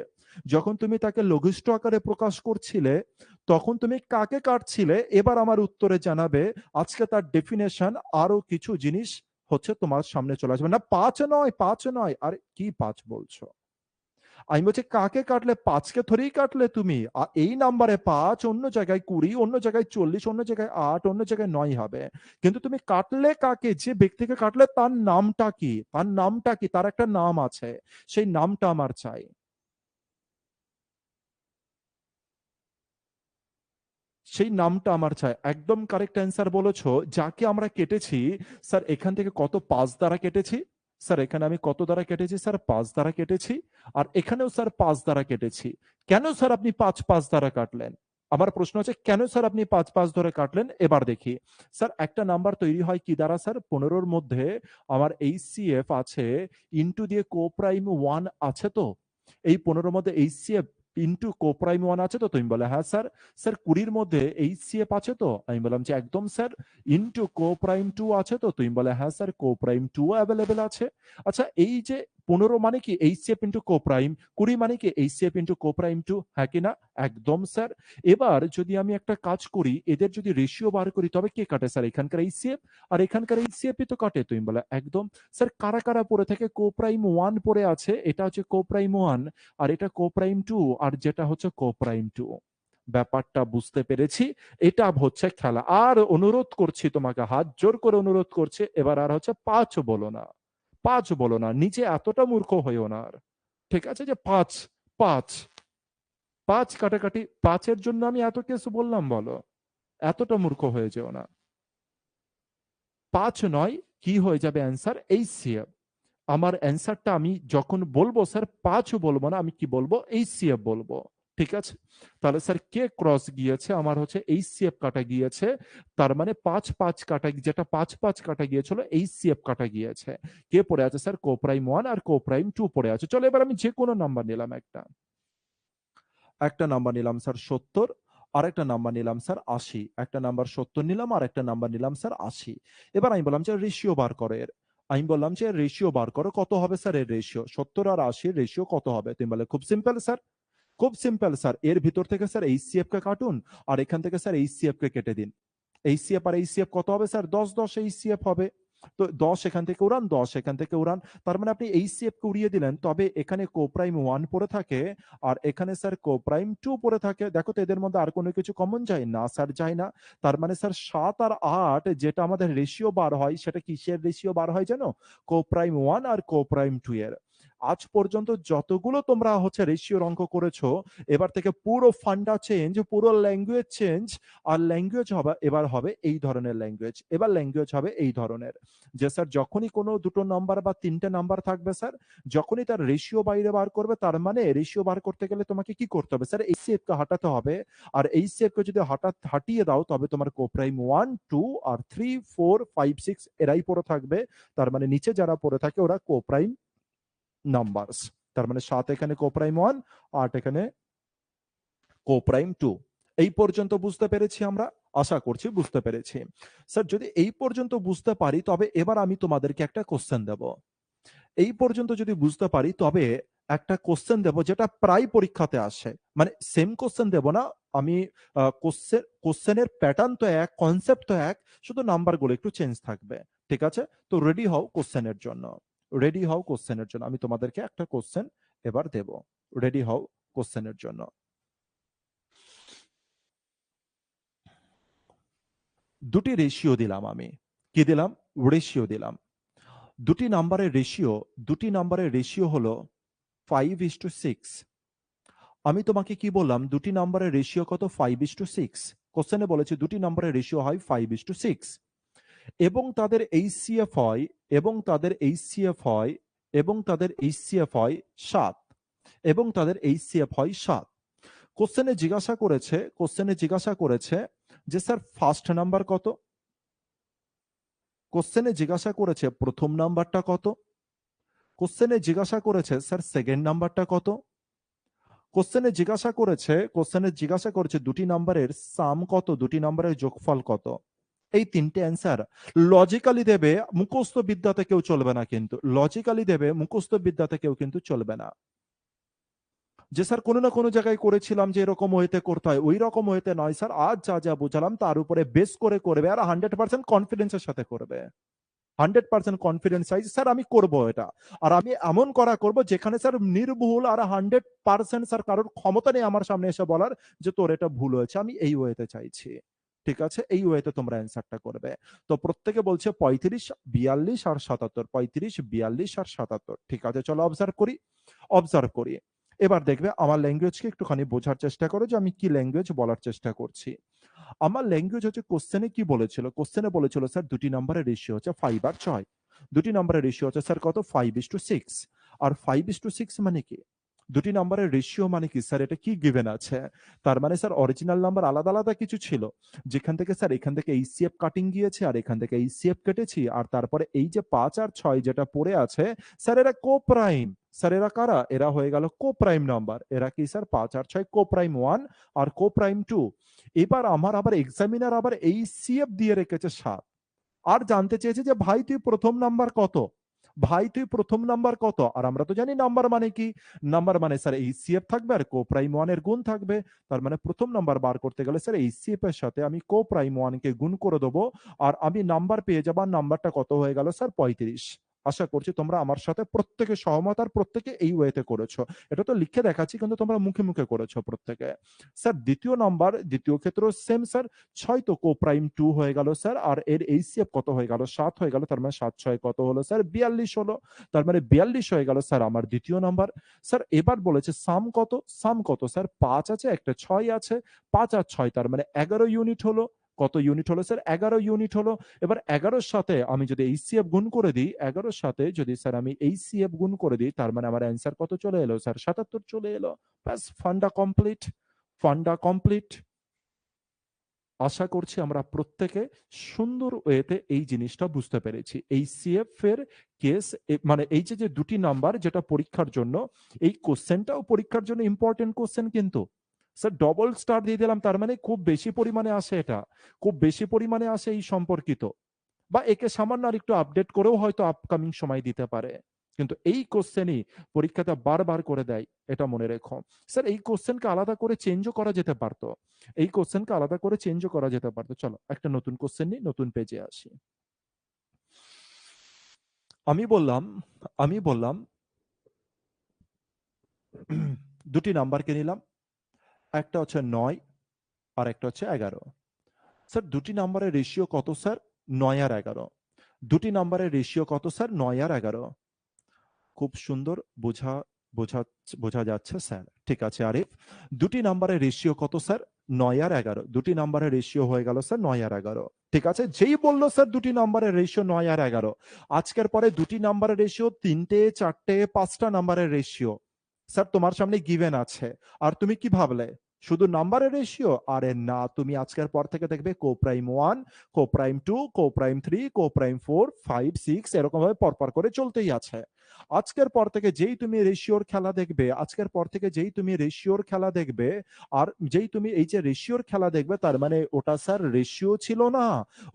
যখন তুমি তাকে লঘিষ্ঠ আকারে প্রকাশ করছিলে, তখন তুমি কাকে কাটছিলে, এবার আমার উত্তরে জানাবে। আজকে তার ডেফিনেশন আরো কিছু জিনিস হচ্ছে তোমার সামনে চলে আসবে। না 5 নয়, 5 নয়, আর কি 5 বলছো, আমি বলছি কাকে কাটলে, 5-কে থরেই কাটলে তুমি। এই নাম্বারে 5, অন্য জায়গায় 20, অন্য জায়গায় 40, অন্য জায়গায় 8, অন্য জায়গায় 9 হবে। কিন্তু তুমি কাটলে কাকে, যে ব্যক্তিকে কাটলে তার নামটা কি, তার নামটা কি, তার একটা নাম আছে, সেই নামটা আমার চাই। সেই নামটা আমার চাই। একদম কারেক্ট অ্যান্সার বলেছো। যাকে আমরা কেটেছি, স্যার এখান থেকে কত 5 দ্বারা কেটেছি, স্যার এখানে আমি কত দ্বারা কেটেছি, স্যার 5 দ্বারা কেটেছি, আর এখানেও স্যার 5 দ্বারা কেটেছি। কেন স্যার আপনি 5 দ্বারা কাটলেন, আমার প্রশ্ন হচ্ছে কেন স্যার আপনি 5 ধরে কাটলেন। এবার দেখি স্যার একটা নাম্বার তৈরি হয় কি দ্বারা, স্যার 15-র মধ্যে আমার এইচসিএফ আছে, ইন্টু দিয়ে কোপ্রাইম 1 আছে তো, এই 15-র মধ্যে এইচসিএফ ইন্টু কোপ্রাইম 1 আছে তো, তুমি বলে হ্যাঁ স্যার। স্যার 20-র মধ্যে এইচসিএফ আছে তো, আমি বললাম যে একদম স্যার। ইন্টু কোপ্রাইম 2 আছে তো, তুমি বলে হ্যাঁ স্যার কোপ্রাইম 2 অ্যাভেলেবেল আছে। আচ্ছা এই যে 15 মানে কি এইচসিএফ ইন্টু কোপ্রাইম, 20 মানে কি এইচসিএফ ইন্টু কোপ্রাইম 2, হ্যাঁ কি না, একদম স্যার। এবার যদি আমি একটা কাজ করি, এদের যদি রেশিও বার করি, তবে কে কাটে স্যার, এখানকার এইচসিএফ আর এখানকার এইচসিএফ তো কাটে, তুমি বলে একদম স্যার। কারা কারা পড়ে থাকে, কোপ্রাইম 1 পড়ে আছে, এটা হচ্ছে কোপ্রাইম 1, আর এটা কোপ্রাইম 2, আর যেটা হচ্ছে কোপ্রাইম 2। ব্যাপারটা বুঝতে পেরেছি, এটা হচ্ছে খেলা। আর অনুরোধ করছি তোমাকে, হাত জোর করে অনুরোধ করছি, এবার আর হচ্ছে 5 বলো না, 5 বলো না, নিচে এতটা মূর্খ হইও না আর। ঠিক আছে, যে 5, 5, 5 কাটাকাটি, 5-এর জন্য আমি এত কিছু বললাম বলো, এতটা মূর্খ হয়ে যেও না। 5 নয়, কি হয়ে যাবে অ্যান্সার, এইচসিএফ। আমার অ্যান্সারটা আমি যখন বলবো স্যার 5 বলবো না, আমি কি বলবো, এইচসিএফ বলবো। ঠিক আছে, তাহলে স্যার কে ক্রস গিয়েছে, আমার হচ্ছে এইচসিএফ কাটা গিয়েছে। তার মানে 5-5 কাটা, যেটা 5-5 কাটা গিয়েছিল এইচসিএফ কাটা গিয়েছে। কে পড়ে আছে স্যার, কোপ্রাইম 1 আর কোপ্রাইম 2 পড়ে আছে। চলো এবার আমি যে কোনো নাম্বার নিলাম, একটা একটা নাম্বার নিলাম স্যার 70, আরেকটা নাম্বার নিলাম স্যার 80। একটা নাম্বার 70 নিলাম, আর একটা নাম্বার নিলাম স্যার 80। এবার আমি বললাম যে রেশিও বার করো এর। আমি বললাম যে রেশিও বার করো, কত হবে স্যার এর রেশিও, 70 আর 80-র রেশিও কত হবে। তুমি বলে খুব সিম্পল স্যার, খুব সিম্পল স্যার, এর ভিতর থেকে স্যার এইচসিএফ কে কাটুন, আর এখান থেকে স্যার এইচসিএফ কে কেটে দিন। এইচসিএফ আর এইচসিএফ কত হবে স্যার, 10-10 এইচসিএফ হবে। তো 10 এখান থেকে উড়ান, 10 এখান থেকে উড়ান। তার মানে আপনি এইচসিএফ কে উড়িয়ে দিলেন। তবে এখানে কোপ্রাইম 1 পড়ে থাকে আর এখানে স্যার কোপ্রাইম 2 পড়ে থাকে। দেখো তো এদের মধ্যে আর কোনো কিছু কমন যায়? না স্যার যায় না। তার মানে স্যার 7 আর 8 যেটা আমাদের রেশিও বার হয় সেটা কিসের রেশিও বার হয় জানো? কোপ্রাইম 1 আর কোপ্রাইম 2 এর। আজ পর্যন্ত যতগুলো তোমরা হচ্ছে রেশিওর অঙ্ক করেছো, এবার থেকে পুরো ফান্ডা চেঞ্জ, পুরো ল্যাঙ্গুয়েজ চেঞ্জ। আর ল্যাঙ্গুয়েজ হবে এবার হবে এই ধরনের ল্যাঙ্গুয়েজ। এবার ল্যাঙ্গুয়েজ হবে এই ধরনের যে স্যার যখনই কোনো দুটো নাম্বার বা তিনটে নাম্বার থাকবে স্যার, যখনই তার রেশিও বাইরে বার করবে তার মানে রেশিও বার করতে গেলে তোমাকে কি করতে হবে স্যার? এইচসিএফ কে হাঁটাতে হবে। আর এইচসিএফ কে যদি হাঁটিয়ে দাও তবে তোমার কোপ্রাইম 1 2 আর 3 4 5 6 এরাই পড়ে থাকবে। তার মানে নিচে যারা পড়ে থাকে ওরা কোপ্রাইম নাম্বারস। তার মানে 7 এখানে কোপ্রাইম 1, 8 এখানে কোপ্রাইম 2। এই পর্যন্ত বুঝতে পেরেছি আমরা? আশা করছি বুঝতে পেরেছি। স্যার যদি এই পর্যন্ত বুঝতে পারি তবে এবার আমি তোমাদেরকে একটা কোশ্চেন দেব। এই পর্যন্ত যদি বুঝতে পারি তবে একটা কোশ্চেন দেব যেটা প্রায় পরীক্ষাতে আসে। মানে সেম কোশ্চেন দেব না আমি। কোশ্চেনের প্যাটার্ন তো এক, কনসেপ্ট তো এক, শুধু নাম্বারগুলো একটু চেঞ্জ থাকবে। ঠিক আছে? তো রেডি হও কোশ্চেনের জন্য। রেডি হও কোশ্চেনের জন্য। আমি তোমাদেরকে একটা কোশ্চেন এবার দেব। রেডি হও কোশ্চেনের জন্য। দুটি রেশিও দিলাম আমি। কি দিলাম? রেশিও দিলাম। দুটি নাম্বারের রেশিও হলো 5:6। আমি তোমাকে কি বললাম? দুটি নাম্বারের রেশিও কত? 5:6। কোশ্চেনে বলেছে দুটি নাম্বারের রেশিও হয় 5:6 এবং তাদের এইচসিএফ হয় এবং তাদের এইচসিএফ হয় এবং তাদের এইচসিএফ হয় 7 এবং তাদের এইচসিএফ হয় 7। কোশ্চেনে জিজ্ঞাসা করেছে যে স্যার ফার্স্ট নাম্বার কত? কোশ্চেনে জিজ্ঞাসা করেছে প্রথম নাম্বারটা কত? কোশ্চেনে জিজ্ঞাসা করেছে স্যার সেকেন্ড নাম্বারটা কত? কোশ্চেনে জিজ্ঞাসা করেছে দুটি নাম্বারের সাম কত, দুটি নাম্বারের যোগফল কত। এই তিনটে অ্যান্সার লজিক্যালি দেবে, মুখস্থ বিদ্যাতে কেউ চলবে না। কিন্তু লজিক্যালি দেবে, মুখস্থ বিদ্যাতে কেউ কিন্তু চলবে না। যে স্যার কোনো না কোনো জায়গায় করেছিলাম যে এরকম ওয়েতে করতে হয়, ওই রকম ওয়েতে নয় স্যার। আজ যা যা বোঝালাম তার উপরে বেস করে করবে আর 100% কনফিডেন্সের সাথে করবে। 100% কনফিডেন্স চাই স্যার আমি করব এটা। আর আমি এমন করা করব যেখানে স্যার নির্ভুল আর 100% স্যার কারোর ক্ষমতা নেই আমার সামনে এসে বলার যে তোর এটা ভুল হয়েছে। আমি এই ওয়েতে চাইছি। ঠিক আছে? এই ওয়েতে তোমরা অ্যান্সারটা করবে। তো প্রত্যেকে বলছে 35 42 আর 77। 35 42 আর 77। ঠিক আছে, চলো অবজার্ভ করি। অবজার্ভ করি। এবার দেখবে আমার ল্যাঙ্গুয়েজকে একটুখানি বোঝার চেষ্টা করো যে আমি কি ল্যাঙ্গুয়েজ বলার চেষ্টা করছি। আমার ল্যাঙ্গুয়েজ হচ্ছে কোশ্চেনে কি বলেছিল? কোশ্চেনে বলেছিল স্যার দুটি নম্বরের রেশিও হচ্ছে 5 আর 6। দুটি নম্বরের রেশিও হচ্ছে স্যার কত? 5:6। আর 5:6 মানে কি? দুটি নম্বরের রেশিও মানে কি স্যার? এটা কি গিভেন আছে? তার মানে স্যার অরিজিনাল নাম্বার আলাদা আলাদা কিছু ছিল, যেখান থেকে স্যার এখান থেকে এইচসিএফ কাটিং গিয়েছে আর এখান থেকে এইচসিএফ কেটেছি। আর তারপরে এই যে 5 আর 6 যেটা পড়ে আছে স্যার এরা কোপ্রাইম। স্যার এরা কারা? এরা হয়ে গেল কোপ্রাইম নাম্বার। এরা কি স্যার? 5 আর 6 কোপ্রাইম 1 আর কোপ্রাইম 2। এবার আমার আবার এক্সামিনার আবার এই সিএফ দিয়ে রেখেছে 7। আর জানতে চেয়েছে যে ভাই তুই প্রথম নাম্বার কত? ভাই তুই প্রথম নাম্বার কত? আর আমরা তো জানি নাম্বার মানে কি? নাম্বার মানে স্যার এই সিএফ থাকবে আর কোপ্রাইম 1 এর গুণ থাকবে। তার মানে প্রথম নাম্বার বার করতে গেলে স্যার এই সিএফ এর সাথে আমি কোপ্রাইম 1 কে গুণ করে দেবো। আর আমি নাম্বার পেয়ে যাবো। আর নাম্বারটা কত হয়ে গেল স্যার? 35। আশা করছি তোমরা আমার সাথে প্রত্যেকে সহমত আর প্রত্যেকে এই ওয়েতে করেছো। এটা তো লিখে দেখাচ্ছি কিন্তু তোমরা মুখে মুখে করেছো প্রত্যেকে। স্যার দ্বিতীয় নাম্বার, দ্বিতীয় ক্ষেত্রেও সেম স্যার। 6 তো কোপ্রাইম 2 হয়ে গেল স্যার। আর এর এইচসিএফ কত হয়ে গেল? 7 হয়ে গেল। তার মানে 7 6 কত হলো স্যার? 42 হলো। তার মানে 42 হয়ে গেল স্যার আমার দ্বিতীয় নাম্বার। স্যার এবার বলেছে সাম কত? সাম কত স্যার? 5 আছে, একটা 6 আছে। 5 আর 6 তার মানে 11 ইউনিট হলো। কত ইউনিট হলো স্যার? 11 ইউনিট হলো। এবার 11 এর সাথে আমি যদি এইচসিএফ গুণ করে দিই, 11 এর সাথে যদি স্যার আমি এইচসিএফ গুণ করে দিই তার মানে আমার অ্যান্সার কত চলে এলো স্যার? 77 চলে এলো। ব্যাস ফান্ডা কমপ্লিট। ফান্ডা কমপ্লিট। আশা করছি আমরা প্রত্যেকে সুন্দর ওয়েতে এই জিনিসটা বুঝতে পেরেছি। এই সিএফ এর কেস মানে এই যে দুটি নাম্বার যেটা পরীক্ষার জন্য, এই কোশ্চেনটাও পরীক্ষার জন্য ইম্পর্টেন্ট কোশ্চেন কিন্তু। স্যার ডবল স্টার দিয়ে দিলাম তার মানে খুব বেশি পরিমাণে আসে এটা। খুব বেশি পরিমাণে আসে এই সম্পর্কিত। বা একে সামান্য আরেকটু আপডেট করেও হয়তো আপকামিং সময় দিতে পারে। কিন্তু এই কোশ্চেনই পরীক্ষাটা বারবার করে দেয়। এটা মনে রেখো। স্যার এই কোশ্চেনকে আলাদা করে চেঞ্জও করা যেতে পারতো। এই কোশ্চেনকে আলাদা করে চেঞ্জও করা যেতে পারতো। চলো একটা নতুন কোশ্চেন নিই, নতুন পেজে আসি। আমি বললাম আমি বললাম দুটি নাম্বারকে নিলাম, একটা হচ্ছে ৯ আর একটা হচ্ছে ১১। স্যার দুটি নাম্বারের রেশিও কত স্যার? ৯ আর ১১। দুটি নাম্বারের রেশিও কত স্যার? ৯ আর ১১। খুব সুন্দর বোঝা বোঝা বোঝা যাচ্ছে স্যার। ঠিক আছে আরিফ, দুটি নাম্বারের রেশিও কত স্যার? ৯ আর ১১। দুটি নাম্বারের রেশিও হয়ে গেল স্যার ৯ আর ১১। ঠিক আছে, যেই বললো স্যার দুটি নাম্বারের রেশিও ৯ আর ১১, আজকের পরে দুটি নাম্বারের রেশিও ৩টে ৪টে ৫টা নাম্বারের রেশিও স্যার তোমার সামনে গিভেন আছে, আর তুমি কি ভাবলে শুধু নাম্বারের রেশিও? আরে না, তুমি আজকের পর থেকে দেখবে কোপ্রাইম 1, কোপ্রাইম 2, কোপ্রাইম 3, কোপ্রাইম 4, 5, 6 এরকম ভাবে পরপর করে চলতেই আছে। আজকের পর থেকে যেই তুমি রেশিওর খেলা দেখবে, আজকের পর থেকে যেই তুমি রেশিওর খেলা দেখবে, আর যেই তুমি এই যে রেশিওর খেলা দেখবে, তার মানে ওটা স্যার রেশিও ছিল না,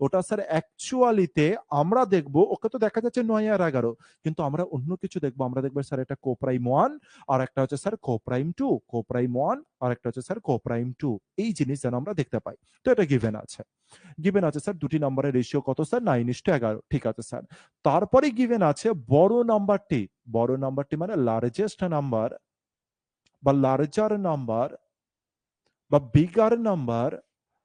ওটা স্যার অ্যাকচুয়ালিতে আমরা দেখবো, ওকে তো দেখা যাচ্ছে ৯ আর ১১, কিন্তু আমরা অন্য কিছু দেখবো। আমরা দেখবো স্যার এটা কোপ্রাইম 1 আর একটা হচ্ছে স্যার কোপ্রাইম 2, কোপ্রাইম 1 আর একটা হচ্ছে স্যার কোপ্রাইম 2। এই জিনিস যেন আমরা দেখতে পাই। তো এটা গিভেন আছে। গিভেন আছে স্যার দুটি নাম্বারের রেশিও কত স্যার? 9:11। ঠিক আছে স্যার। তারপরে গিভেন আছে বড় নাম্বারটি, বড় নাম্বারটি মানে লার্জেস্ট নাম্বার বা লার্জার নাম্বার বা bigger number,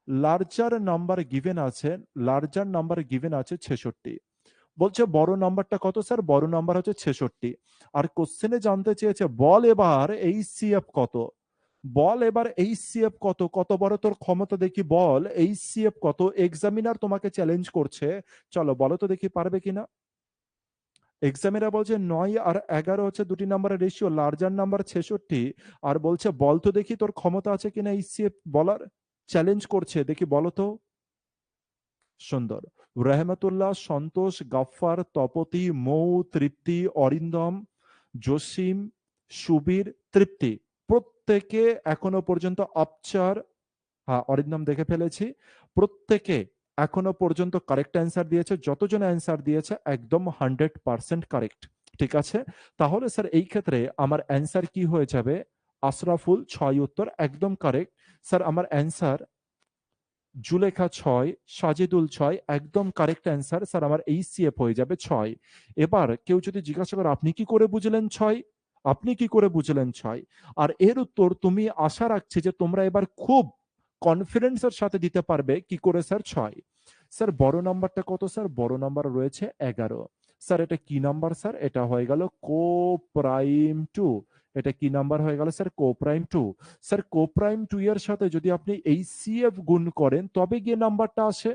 larger number given আছে, লার্জার নাম্বার গিভেন আছে 66। বলছে বড় নাম্বারটা কত স্যার? বড় নাম্বার হচ্ছে 66। আর কোশ্চেনে জানতে চেয়েছে বল এবার এইচসিএফ কত, বল এবার এইচসিএফ কত, কত বড় তোর ক্ষমতা দেখি বল, এইচসিএফ কত। এক্সামিনার তোমাকে চ্যালেঞ্জ করছে, চলো বলো তো দেখি পারবে কিনা। এক্সামিনার বলছে ৯ আর ১১ হচ্ছে দুটি নাম্বারের রেশিও, লার্জার নাম্বার 66, আর বলছে বল তো দেখি তোর ক্ষমতা আছে কিনা এইচসিএফ বলার, চ্যালেঞ্জ করছে, দেখি বলো তো। সুন্দর। রহমতুল্লাহ, সন্তোষ, গাফফার, তপতি, মৌ, তৃপ্তি, অরিন্দম, জসিম, সুবীর, তৃপ্তি, প্রত্যেকে এখনো পর্যন্ত আপচার, হ্যাঁ অরিন্দম দেখে ফেলেছি, প্রত্যেকে এখনো পর্যন্ত কারেক্ট অ্যান্সার দিয়েছে। যতজন অ্যান্সার দিয়েছে একদম 100% কারেক্ট। ঠিক আছে, তাহলে স্যার এই ক্ষেত্রে আমার অ্যান্সার কি হয়ে যাবে? আশরাফুল ৬ উত্তর একদম কারেক্ট। স্যার আমার অ্যান্সার জুলেখা ৬, সাজিদুল ৬ একদম কারেক্ট অ্যান্সার। স্যার আমার এইচসিএফ হয়ে যাবে ৬। এবার কেউ যদি জিজ্ঞাসা করে আপনি কি করে বুঝলেন ৬, আপনি কি করে বুঝলেন ৬, আর এর উত্তর তুমি আশা রাখছি যে তোমরা এবার খুব কনফিডেন্সের সাথে দিতে পারবে কি করে স্যার ৬। স্যার বড় নাম্বারটা কত স্যার? বড় নাম্বার রয়েছে ১১। স্যার এটা কি নাম্বার স্যার? এটা হয়ে গেল কো প্রাইম 2। এটা কি নাম্বার হয়ে গেল স্যার? কো প্রাইম 2। স্যার কোপ্রাইম 2 এর সাথে যদি আপনি এইচসিএফ গুণ করেন তবে গিয়ে নাম্বারটা আসে।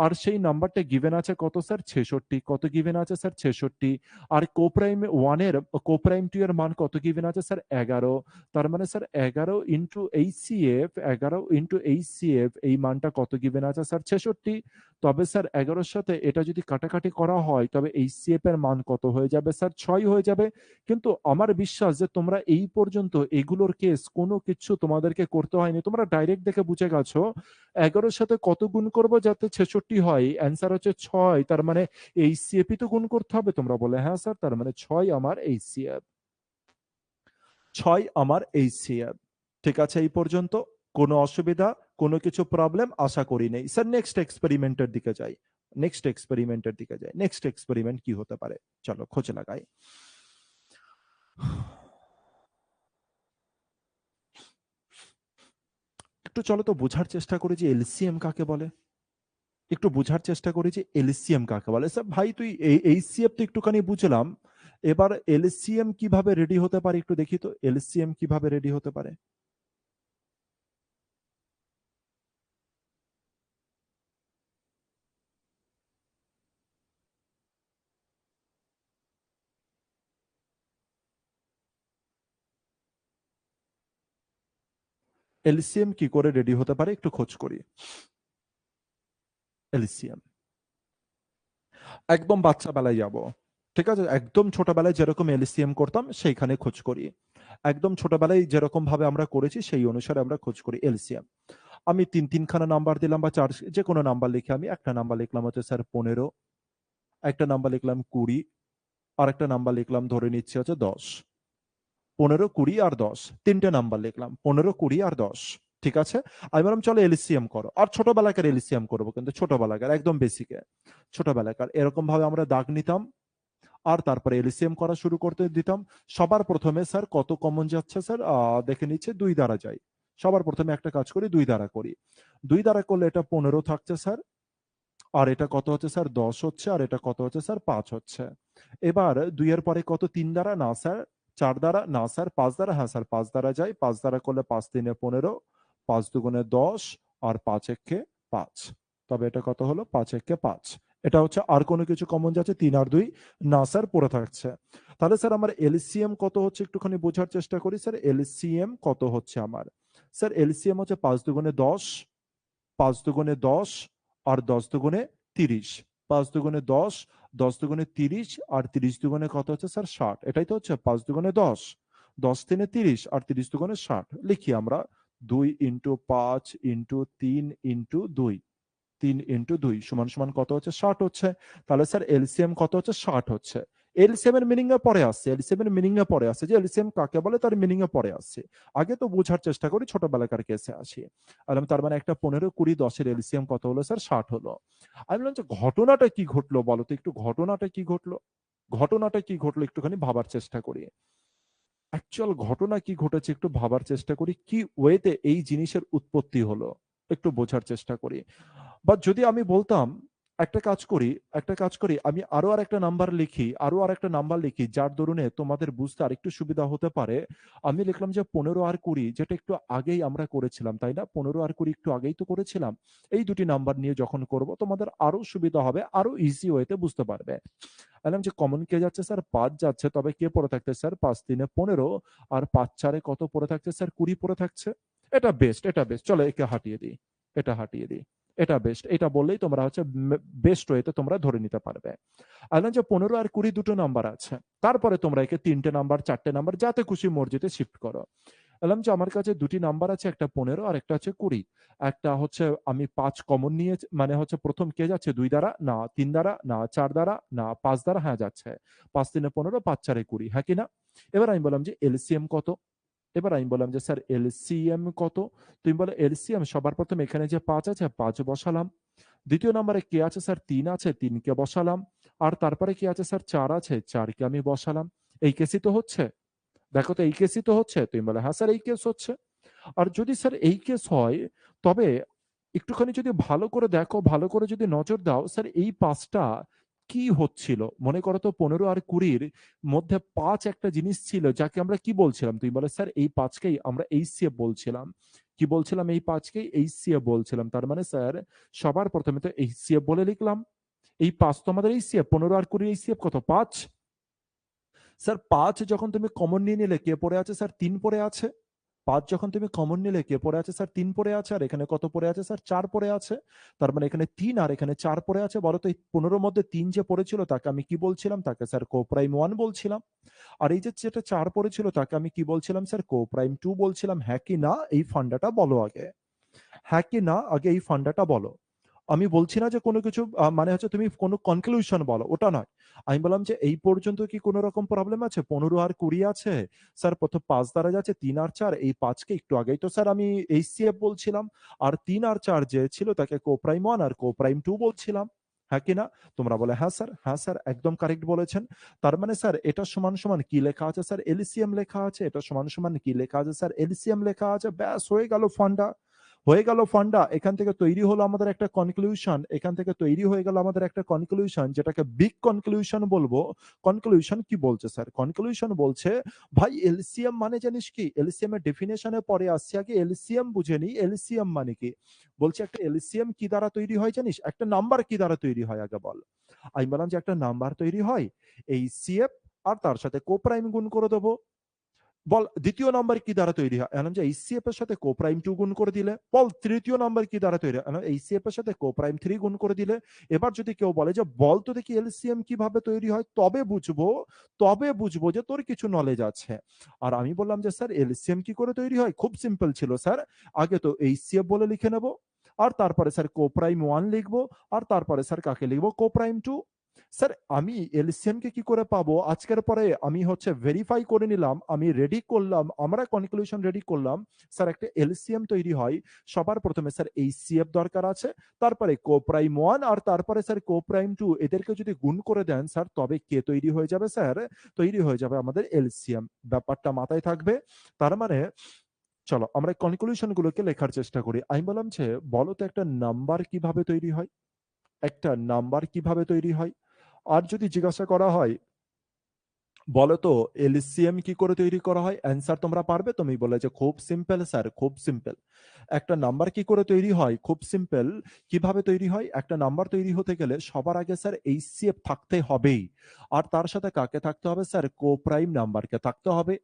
আর সেই নাম্বারটা গিভেন আছে কত স্যার? 66। কত গিভেন আছে স্যার? 66। আর কোপ্রাইম 1 এর, কোপ্রাইম 2 এর মান কত গিভেন আছে স্যার? 11। তার মানে sir 11 into HCF, 11 into HCF এই মানটা কত গিভেন আছে স্যার? 66। তবে স্যার 11 এর সাথে এটা যদি কাটাকাটি করা হয় তবে এইচসিএফ এর মান কত হয়ে যাবে স্যার? 6 হয়ে যাবে। কিন্তু আমার বিশ্বাস যে তোমরা এই পর্যন্ত এগুলোর কেস কোনো কিছু তোমাদেরকে করতে হয়নি, তোমরা ডাইরেক্ট দেখে বুঝে গেছো ১১ সাথে কত গুণ করবো যাতে 66 হয়। অ্যান্সার হচ্ছে 6, তার মানে এইচসিএফ তো গুণ করতে হবে। তোমরা বলে হ্যাঁ স্যার, তার মানে 6 আমার এইচসিএফ, 6 আমার এইচসিএফ। ঠিক আছে, এই পর্যন্ত কোনো অসুবিধা, কোনো কিছু প্রবলেম আশা করি নেই। স্যার নেক্সট এক্সপেরিমেন্টের দিকে যাই, নেক্সট এক্সপেরিমেন্টের দিকে যাই। নেক্সট এক্সপেরিমেন্ট কি হতে পারে, চলো খোঁজ লাগাই। একটু চলো তো বোঝার চেষ্টা করি যে এলসিএম কাকে বলে, একটু বোঝার চেষ্টা করি যে এলসিএম কাকে বলে। স্যার ভাই তুই এইচসিএফ তো একটুখানি বুঝলাম, এবার এলসিএম কিভাবে রেডি হতে পারে একটু দেখি তো, এলসিএম কিভাবে রেডি হতে পারে। এলসিএম কি করে রেডি হতে পারে একটু খোঁজ করি। এলসিএম একদম বাচ্চা বেলায় যাব, ঠিক আছে, একদম ছোটবেলায় যেরকম এলসিএম করতাম সেইখানে খোঁজ করি, একদম ছোটবেলায় যেরকম ভাবে আমরা করেছি সেই অনুসারে আমরা খোঁজ করি এলসিএম। আমি তিনখানা নাম্বার দিলাম বা চার, যে কোনো নাম্বার লিখে আমি একটা নাম্বার লিখলাম হচ্ছে স্যার 15, একটা নাম্বার লিখলাম 20, আর একটা নাম্বার লিখলাম ধরে নিচ্ছি হচ্ছে 10। 15, 20 আর 10, তিনটে নাম্বার লিখলাম 15, 20 আর 10। ঠিক আছে, আমি বললাম চলো এলসিএম করো, আর ছোটবেলাকার এলসিএম করবো কিন্তু ছোটবেলাকার একদম বেসিকে, ছোটবেলাকার এরকম ভাবে আমরা দাগ নিতাম। আর তারপরে এলসিএম করা শুরু করতে দিতাম। সবার প্রথমে স্যার কত কমন যাচ্ছে স্যার দেখে নিচ্ছে 2 দ্বারা যাই। সবার প্রথমে একটা কাজ করি 2 দ্বারা করি। 2 দ্বারা করলে এটা 15 থাকছে স্যার। আর এটা কত হচ্ছে স্যার 10 হচ্ছে, আর এটা কত হচ্ছে স্যার 5 হচ্ছে। এবার 2 এর পরে কত 3 দ্বারা না স্যার, 4 দ্বারা না স্যার, 5 দ্বারা, হ্যাঁ স্যার 5 দ্বারা যাই। 5 দ্বারা করলে 5 3 15, 5 2 10 আর 5 1 5। তবে এটা কত হলো 5 1 5। এটা হচ্ছে আর কোনো কিছু কমন যাচ্ছে 3 আর 2 না স্যার পড়ে থাকছে। তাহলে স্যার আমার এলসিএম কত হচ্ছে একটুখানি বোঝার চেষ্টা করি স্যার। এলসিএম কত হচ্ছে আমার স্যার? এলসিএম হচ্ছে 5 2 10, 5 দুগুণে 10 আর 10 দুগুণে 30। 5 দুগুণে 10, 10 দুগুণে 30 আর 30 দুগুণে কত হচ্ছে স্যার 60। এটাই তো হচ্ছে 5 দুগুণে 10, 10 তিনে 30 আর 30 দুগুণে 60। লিখি আমরা 2 ইন্টু 5 ইন্টু 3 ইন্টু 2। 3 ইন্টু 2 সমান সমান কত হচ্ছে 60 হচ্ছে। তাহলে স্যার এলসিএম কত হচ্ছে 60 হচ্ছে। এলসিএম এর মিনিং এ পরে আসছে, এলসিএম এর মিনিং এ পরে আসছে যে এলসিএম কাকে বলে তার মিনিং এ পরে আসছে। আগে তো বোঝার চেষ্টা করি, ছোটবেলাকার কেসে আসি। তার মানে একটা 15 20 10 এর এলসিএম কত হলো স্যার 60 হলো। আমি বললাম যে ঘটনাটা কি ঘটলো বলো তো একটু, ঘটনাটা কি ঘটলো? ঘটনাটা কি ঘটলো একটুখানি ভাবার চেষ্টা করি। অ্যাকচুয়াল ঘটনা কি ঘটেছে একটু ভাবার চেষ্টা করি। কি ওয়েতে এই জিনিসের উৎপত্তি হলো একটু বোঝার চেষ্টা করি। বা যদি আমি বলতাম একটা কাজ করি, আমি আরো আরেকটা নাম্বার লিখি, যার দরুনে তোমাদের বুঝতে আরেকটু সুবিধা হতে পারে। আমি লিখলাম যে 15 আর 20, যেটা একটু আগেই আমরা করেছিলাম, তাই না? 15 আর 20 একটু আগেই তো করেছিলাম। এই দুটি নাম্বার নিয়ে যখন করব তোমাদের আরো সুবিধা হবে, আরো ইজি ওয়েতে বুঝতে পারবে। বললাম যে কমন কে যাচ্ছে স্যার 5 যাচ্ছে, তবে কে পড়ে থাকছে স্যার 5 3 15 আর 5 4 কত পড়ে থাকছে স্যার 20 পড়ে থাকছে। এটা বেস্ট, এটা বেস্ট, চলো একে হাটিয়ে দিই, এটা হাটিয়ে দিই। এটা বেস্ট, এটা বললেই তোমরা হচ্ছে বেস্ট ওয়েতে তোমরা ধরে নিতে পারবে। বললাম যে 15 আর 20 দুটো নাম্বার আছে, তারপরে তোমরা একে 3টে নাম্বার 4টে নাম্বার যাতে খুশি মর্জিতে শিফট করো। বললাম যে আমার কাছে দুটি নাম্বার আছে, একটা 15 আর একটা হচ্ছে 20। একটা হচ্ছে আমি 5 কমন নিয়ে, মানে হচ্ছে প্রথম কে যাচ্ছে 2 দ্বারা না, 3 দ্বারা না, 4 দ্বারা না, 5 দ্বারা, হ্যাঁ যাচ্ছে। 5 3 15, 5 4 20, হ্যাঁ কি না? এবার আমি বললাম যে এলসিএম কত? এবার আমি বললাম যে স্যার এলসিএম কত? তুমি বলে এলসিএম সবার প্রথম এখানে যে 5 আছে 5 বসালাম। দ্বিতীয় নম্বরে কে আছে স্যার 3 আছে, 3 কে বসালাম। আর তারপরে কি আছে স্যার 4 আছে, 4 কে আমি বসালাম। এই কেসই তো হচ্ছে। দেখো তো এই কেসই তো হচ্ছে। তুমি বলে হ্যাঁ স্যার এই কেস হচ্ছে। আর যদি স্যার এই কেস হয়, তবে একটুখানি যদি ভালো করে দেখো, ভালো করে যদি নজর দাও স্যার, এই 5টা কি হচ্ছিল? মনে করো তো 15 আর 20 মধ্যে 5 একটা জিনিস ছিল যাকে আমরা কি বলছিলাম? তুমি বলে স্যার এই 5 কেই আমরা এইচসিএফ বলছিলাম। কি বলছিলাম? এই 5 কেই এইচসিএফ বলছিলাম। তার মানে স্যার সবার প্রথমে তো এইচসিএফ বলে লিখলাম। এই 5 তো আমাদের এইচসিএফ। 15 আর 20 এইচসিএফ কত? 5। স্যার 5 যখন তুমি কমন নিয়ে নিলে কে পড়ে আছে স্যার? 3 পড়ে আছে। 5 যখন তুমি কমন নিলে কে পড়ে আছে স্যার? 3 পড়ে আছে। আর এখানে কত পড়ে আছে স্যার? 4 পড়ে আছে। তার মানে এখানে 3 আর এখানে 4 পড়ে আছে। বলো তো এই 15 এর মধ্যে 3 যে পড়েছিল তাকে আমি কি বলছিলাম? তাকে স্যার কোপ্রাইম 1 বলছিলাম। আর এই যে যেটা 4 পড়েছিল তাকে আমি কি বলছিলাম স্যার? কোপ্রাইম 2 বলছিলাম। হ্যাঁ কি না? এই ফান্ডাটা বলো আগে। হ্যাঁ কি না আগে এই ফান্ডাটা বলো। আমি বলছি না যে কোনো কিছু মানে হচ্ছে তুমি কোনো কনক্লুশন বলো, ওটা নয়। আমি বললাম যে এই পর্যন্ত কি কোনো রকম প্রবলেম আছে? 15 আর 20 আছে। স্যার প্রথম 5 দ্বারা যাচ্ছে 3 আর 4, এই 5 কে একটু আগেই তো স্যার আমি এইচসিএফ বলছিলাম। আর 3 আর 4 যে ছিল তাকে কোপ্রাইম 1 আর কোপ্রাইম 2 বলছিলাম। হ্যাঁ কি না? তোমরা বলে হ্যাঁ স্যার, হ্যাঁ স্যার একদম কারেক্ট বলেছেন। তার মানে স্যার এটা সমান সমান কি লেখা আছে স্যার? এলসিএম লেখা আছে। এটা সমান সমান কি লেখা আছে স্যার? এলসিএম লেখা আছে। ব্যাস হয়ে গেল ফান্ডা। হয়ে গেল ফান্ডা। এখান থেকে তৈরি হলো আমাদের একটা কনক্লুশন। এখান থেকে তৈরি হয়ে গেল আমাদের একটা কনক্লুশন, যেটাকে বিগ কনক্লুশন বলবো। কনক্লুশন কি বলছে স্যার? কনক্লুশন বলছে ভাই এলসিএম মানে জানিস কি? এলসিএম এর ডেফিনেশনে পরে আসছে, আগে এলসিএম বুঝে নি। এলসিএম মানে কি? বলছে একটা এলসিএম কি দ্বারা তৈরি হয় জানিস? একটা নাম্বার কি দ্বারা তৈরি হয় আগে বল। আমি বললাম যে একটা নাম্বার তৈরি হয় এইচসিএফ আর তার সাথে কোপ্রাইম গুণ করে দেবো। বল দ্বিতীয় নাম্বার কি দ্বারা তৈরি হয়? এলাম যে এইচসিএফ এর সাথে কোপ্রাইম 2 গুণ করে দিলে। বল তৃতীয় নাম্বার কি দ্বারা তৈরি হয়? এইচসিএফ এর সাথে কোপ্রাইম 3 গুণ করে দিলে। এবার যদি কেউ বলে যে বল তো দেখি এলসিএম কিভাবে তৈরি হয়, তবে বুঝবো যে তোর কিছু নলেজ আছে। আর আমি বললাম যে স্যার এলসিএম কি করে তৈরি হয়? খুব সিম্পল ছিল স্যার। আগে তো এইচসিএফ বলে লিখে নেব, আর তারপরে স্যার কোপ্রাইম 1 লিখবো, আর তারপরে স্যার কাকে লিখবো? কোপ্রাইম 2। স্যার আমি এলসিএম কে কি করে পাবো? আজকের পরে আমি হচ্ছে ভেরিফাই করে নিলাম, আমি রেডি করলাম, আমরা কনক্লুশন রেডি করলাম। স্যার একটা এলসিএম তৈরি হয় সবার প্রথমে স্যার এইচসিএফ দরকার আছে, তারপরে কোপ্রাইম 1 আর তারপরে স্যার কোপ্রাইম 2, এদেরকে যদি গুণ করে দেন স্যার তবে কে তৈরি হয়ে যাবে স্যার? তৈরি হয়ে যাবে আমাদের এলসিএম। ব্যাপারটা মাথায় থাকবে। তার মানে চলো আমরা কনক্লুশন গুলোকে লেখার চেষ্টা করি। আমি বললাম যে বলো তো একটা নাম্বার কিভাবে তৈরি হয়? একটা নাম্বার কিভাবে তৈরি হয়? আর যদি জিজ্ঞাসা করা হয় বলো তো এলসিএম কি করে তৈরি করা হয়, অ্যান্সার তোমরা পারবে? তুমি বলে যে খুব সিম্পল স্যার, খুব সিম্পল। একটা নাম্বার কি করে তৈরি হয়? খুব সিম্পল। কিভাবে তৈরি হয়? একটা নাম্বার তৈরি হতে গেলে সবার আগে স্যার এইচসিএফ থাকতে হবেই। আর তার সাথে কাকে থাকতে হবে স্যার? কোপ্রাইম নাম্বারকে থাকতে হবে।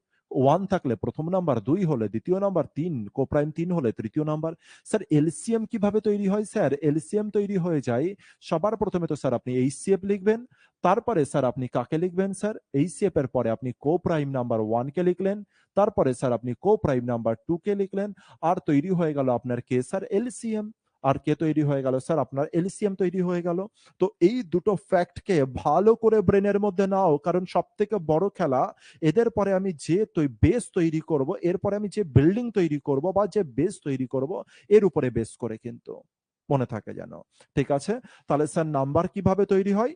1 থাকলে প্রথম নাম্বার, 2 হলে দ্বিতীয় নাম্বার, 3 কোপ্রাইম 3 হলে তৃতীয় নাম্বার। স্যার এলসিএম কিভাবে তৈরি হয়? স্যার এলসিএম তৈরি হয়ে যায় সবার প্রথমে তো স্যার আপনি এইচসিএফ লিখবেন, তারপরে স্যার আপনি কাকে লিখবেন? স্যার এইচসিএফ এর পরে আপনি কো প্রাইম নাম্বার 1 কে লিখলেন, তারপরে স্যার আপনি কো প্রাইম নাম্বার 2 কে লিখলেন, আর তৈরি হয়ে গেল আপনার কে স্যার? এলসিএম। আর কে তৈরি হয়ে গেল স্যার? আপনার এলসিএম তৈরি হয়ে গেল। তো এই দুটো ফ্যাক্টকে ভালো করে ব্রেনের মধ্যে নাও, কারণ সব থেকে বড় খেলা এদের পরে আমি যে বেস তৈরি করব, এরপরে আমি যে বিল্ডিং তৈরি করব বা যে বেস তৈরি করব, এর উপরে বেস করে কিন্তু মনে থাকে যেন। ঠিক আছে? তাহলে স্যার নাম্বার কিভাবে তৈরি হয়?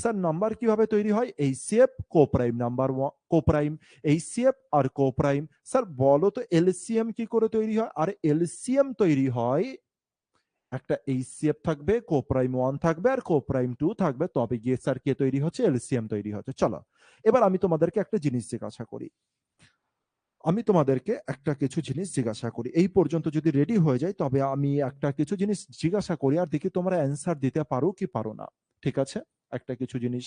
স্যার নাম্বার কিভাবে তৈরি হয়? HCF coprime number coprime, HCF আর কোপ্রাইম। স্যার বলো তো এলসিএম কি করে তৈরি হয়? আর এলসিএম তৈরি হয় একটা এইচসিএফ থাকবে, কোপ্রাইম 1 থাকবে আর কোপ্রাইম 2 থাকবে, তবে গিয়ে স্যার কে তৈরি হচ্ছে? এলসিএম তৈরি হচ্ছে। চলো এবার আমি তোমাদেরকে একটা জিনিস জিজ্ঞাসা করি। আমি তোমাদেরকে একটা কিছু জিনিস জিজ্ঞাসা করি, এই পর্যন্ত যদি রেডি হয়ে যায় তবে আমি একটা কিছু জিনিস জিজ্ঞাসা করি আর দেখি তোমরা অ্যান্সার দিতে পারো কি পারো না। ঠিক আছে? একটা কিছু জিনিস